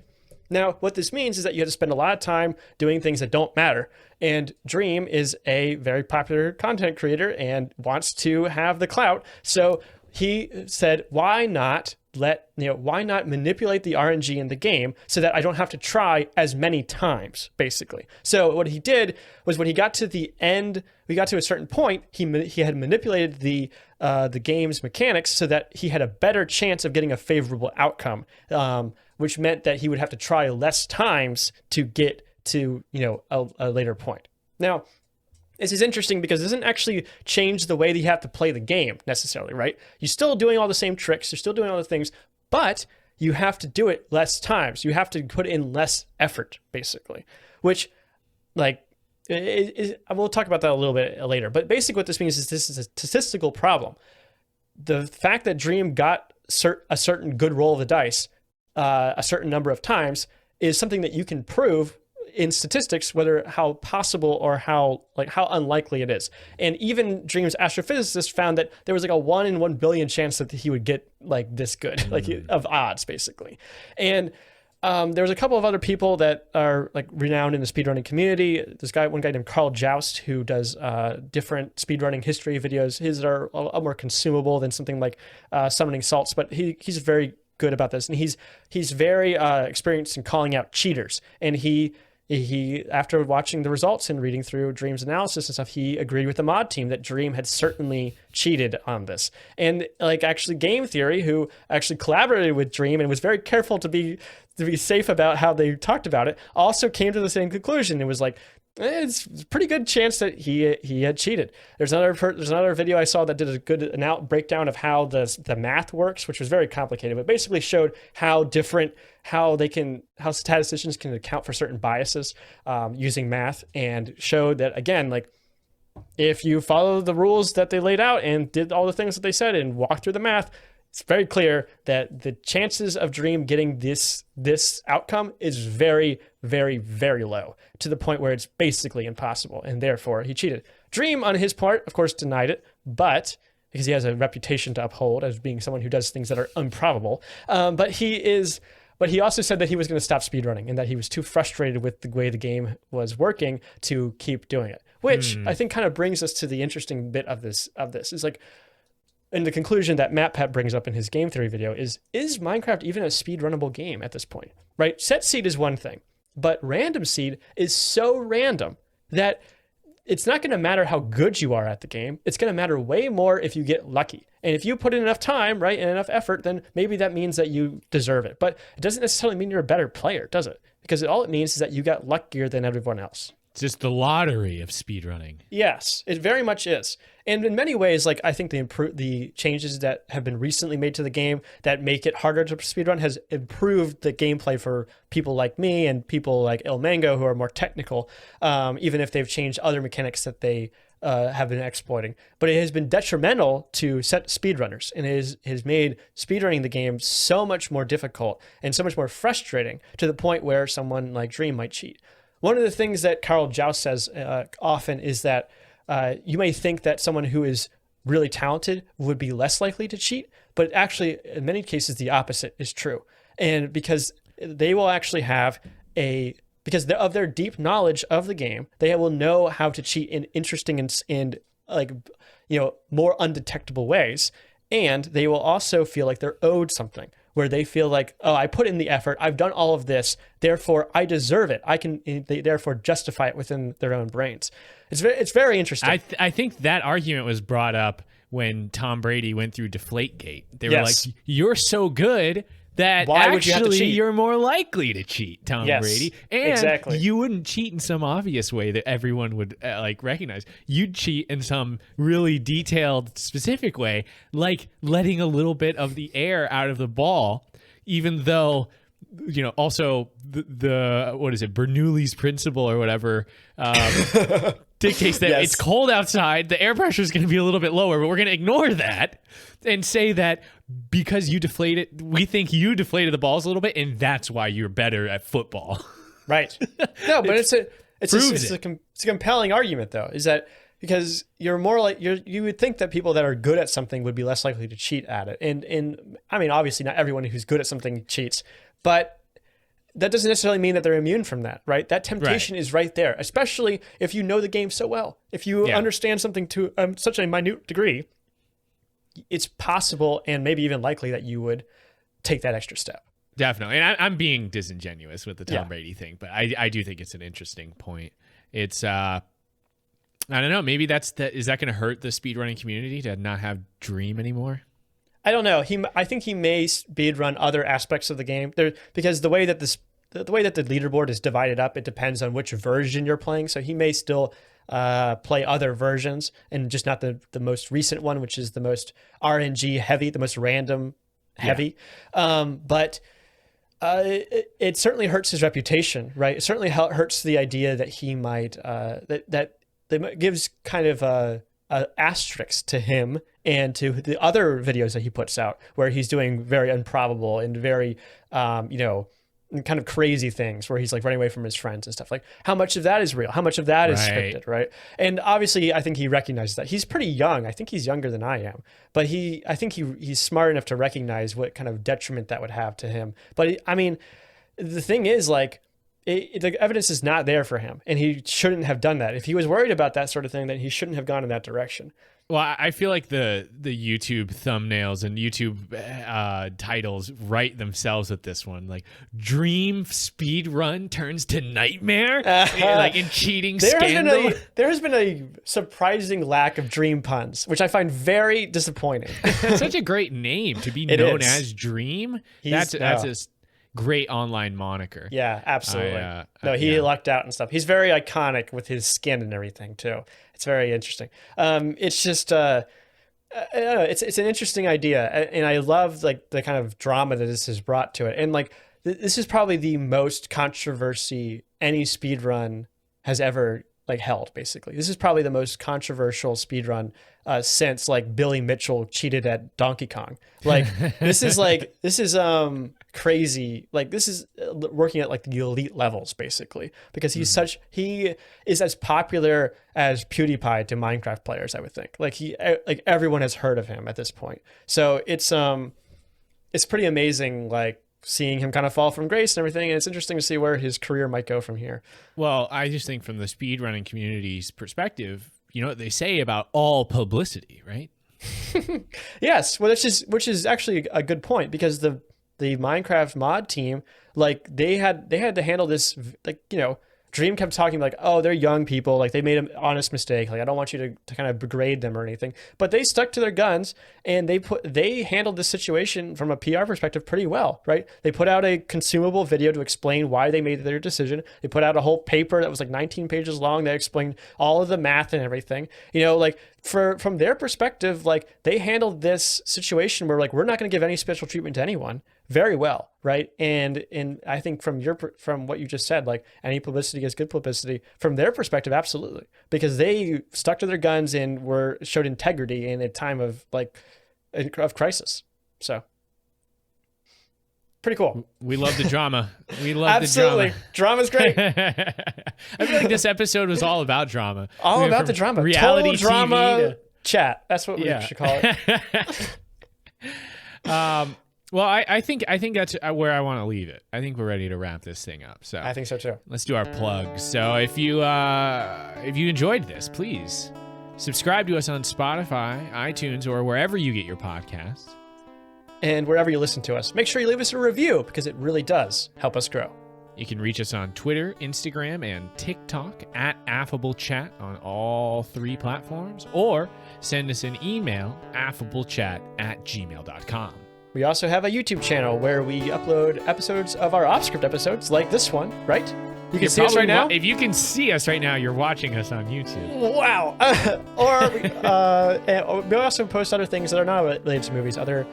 Now, what this means is that you have to spend a lot of time doing things that don't matter. And Dream is a very popular content creator and wants to have the clout. So he said, why not manipulate the RNG in the game so that I don't have to try as many times, basically. So what he did was when he got to the end, we got to a certain point, he had manipulated the game's mechanics so that he had a better chance of getting a favorable outcome, which meant that he would have to try less times to get to, a later point. Now, this is interesting because it doesn't actually change the way that you have to play the game necessarily, right? You're still doing all the same tricks, you're still doing all the things, but you have to do it less times. You have to put in less effort, basically, which we'll talk about that a little bit later. But basically what this means is this is a statistical problem. The fact that Dream got a certain good roll of the dice a certain number of times is something that you can prove in statistics, whether how possible or how unlikely it is. And even Dream's astrophysicist found that there was like a 1 in 1 billion chance that he would get like this good, of odds, basically. And There was a couple of other people that are like renowned in the speedrunning community. One guy named Carl Joust, who does different speedrunning history videos. His are a lot more consumable than something like Summoning Salts, but he's very good about this, and he's very experienced in calling out cheaters. And he after watching the results and reading through Dream's analysis and stuff, he agreed with the mod team that Dream had certainly cheated on this. And like actually Game Theory, who actually collaborated with Dream and was very careful to be safe about how they talked about it, also came to the same conclusion. It was like, it's a pretty good chance that he had cheated. There's another video I saw that did a good breakdown of how the math works, which was very complicated, but basically showed how statisticians can account for certain biases using math, and showed that, again, like if you follow the rules that they laid out and did all the things that they said and walked through the math, it's very clear that the chances of Dream getting this outcome is very, very, very low, to the point where it's basically impossible, and therefore he cheated. Dream, on his part, of course, denied it, but because he has a reputation to uphold as being someone who does things that are improbable. But he also said that he was going to stop speedrunning and that he was too frustrated with the way the game was working to keep doing it, which I think kind of brings us to the interesting bit of this. Is like, and the conclusion that MatPat brings up in his game theory video is Minecraft even a speedrunnable game at this point, right? Set seed is one thing, but random seed is so random that it's not going to matter how good you are at the game. It's going to matter way more if you get lucky. And if you put in enough time, right, and enough effort, then maybe that means that you deserve it. But it doesn't necessarily mean you're a better player, does it? Because all it means is that you got luckier than everyone else. It's just the lottery of speedrunning. Yes, it very much is. And in many ways, like, I think the changes that have been recently made to the game that make it harder to speedrun has improved the gameplay for people like me and people like Il Mango who are more technical, even if they've changed other mechanics that they have been exploiting. But it has been detrimental to set speedrunners, and it has made speedrunning the game so much more difficult and so much more frustrating, to the point where someone like Dream might cheat. One of the things that Carl Joust says often is that you may think that someone who is really talented would be less likely to cheat, but actually, in many cases, the opposite is true. And because they will actually have because of their deep knowledge of the game, they will know how to cheat in interesting and like, more undetectable ways. And they will also feel like they're owed something, where they feel like, oh, I put in the effort, I've done all of this, therefore I deserve it. They therefore justify it within their own brains. It's very interesting. I think that argument was brought up when Tom Brady went through Deflategate. They were like, you're so good that why would you have to cheat? You're more likely to cheat, Tom Brady. And exactly. You wouldn't cheat in some obvious way that everyone would recognize. You'd cheat in some really detailed, specific way, like letting a little bit of the air out of the ball, even though, also the what is it, Bernoulli's principle or whatever, dictates that it's cold outside, the air pressure is going to be a little bit lower, but we're going to ignore that and say that because we think you deflated the balls a little bit, and that's why you're better at football. Right. No, but it's a compelling argument, though, is that because you're more like you would think that people that are good at something would be less likely to cheat at it. And I mean, obviously not everyone who's good at something cheats, but that doesn't necessarily mean that they're immune from that, right? That temptation is right there, especially if you know the game so well. If you understand something to such a minute degree, it's possible and maybe even likely that you would take that extra step. Definitely. And I'm being disingenuous with the Tom Brady thing, but I do think it's an interesting point. It's, I don't know, maybe is that going to hurt the speedrunning community to not have Dream anymore? I don't know. I think he may speedrun other aspects of the game because the way that the leaderboard is divided up, it depends on which version you're playing. So he may still play other versions and just not the most recent one, which is the most RNG heavy, the most random heavy. But it certainly hurts his reputation, right? It certainly hurts the idea that he might that gives kind of asterisks to him and to the other videos that he puts out, where he's doing very improbable and very kind of crazy things, where he's like running away from his friends and stuff. Like, how much of that is real? How much of that is scripted, right? And obviously, I think he recognizes that. He's pretty young. I think he's younger than I am, but I think he's smart enough to recognize what kind of detriment that would have to him. But I mean, the thing is, like, the evidence is not there for him, and he shouldn't have done that. If he was worried about that sort of thing, then he shouldn't have gone in that direction. Well, I feel like the YouTube thumbnails and YouTube titles write themselves with this one. Like, dream speed run turns to nightmare, like in cheating scandal. There has been a surprising lack of dream puns, which I find very disappointing. That's such a great name to be known as Dream. That's a great online moniker. Yeah, absolutely. He lucked out and stuff. He's very iconic with his skin and everything too. It's very interesting. It's just it's an interesting idea, and I love like the kind of drama that this has brought to it. And like this is probably the most controversy any speedrun has ever like held. Basically, this is probably the most controversial speedrun since like Billy Mitchell cheated at Donkey Kong. Like this is crazy. Like this is working at like the elite levels basically, because he is as popular as PewDiePie to Minecraft players, I would think. Like everyone has heard of him at this point. So it's pretty amazing, like seeing him kind of fall from grace and everything, and it's interesting to see where his career might go from here. Well, I just think from the speedrunning community's perspective, you know what they say about all publicity, right? Yes, well, which is actually a good point, because the Minecraft mod team, like they had to handle this, like, you know, Dream kept talking like, oh, they're young people, like they made an honest mistake, like I don't want you to kind of degrade them or anything, but they stuck to their guns, and they handled this situation from a PR perspective pretty well, right? They put out a consumable video to explain why they made their decision. They put out a whole paper that was like 19 pages long that explained all of the math and everything, you know, like from their perspective, like they handled this situation where like we're not going to give any special treatment to anyone very well, right? And I think from what you just said, like any publicity is good publicity. From their perspective, absolutely, because they stuck to their guns and showed integrity in a time of crisis. So pretty cool. We love the drama. We love absolutely. The drama. Drama's great. I feel like this episode was all about drama. All about the drama. Reality Total drama TV chat. That's what we should call it. Well, I think that's where I want to leave it. I think we're ready to wrap this thing up. So I think so too. Let's do our plugs. So if you enjoyed this, please subscribe to us on Spotify, iTunes, or wherever you get your podcasts. And wherever you listen to us, make sure you leave us a review, because it really does help us grow. You can reach us on Twitter, Instagram, and TikTok at Affable Chat on all 3 platforms, or send us an email, affablechat@gmail.com. We also have a YouTube channel where we upload episodes of our Offscript episodes, like this one, right? You can see us right now? If you can see us right now, you're watching us on YouTube. Wow. We also post other things that are not related to movies, other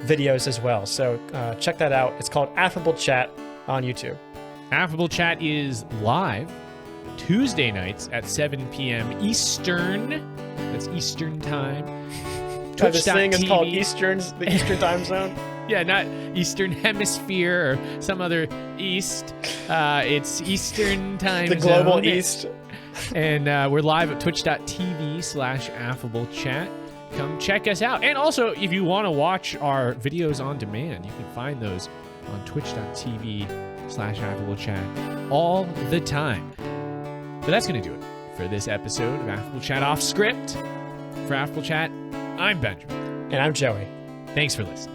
videos as well. So check that out. It's called Affable Chat on YouTube. Affable Chat is live Tuesday nights at 7 p.m. Eastern. That's Eastern time. This thing is called the Eastern time zone. Yeah, not Eastern Hemisphere or some other East. It's Eastern time zone. The global East. And we're live at twitch.tv/affablechat. Come check us out. And also, if you want to watch our videos on demand, you can find those on twitch.tv/affablechat all the time. But that's going to do it for this episode of Affable Chat Offscript. For Affable Chat, I'm Benjamin. And I'm Joey. Thanks for listening.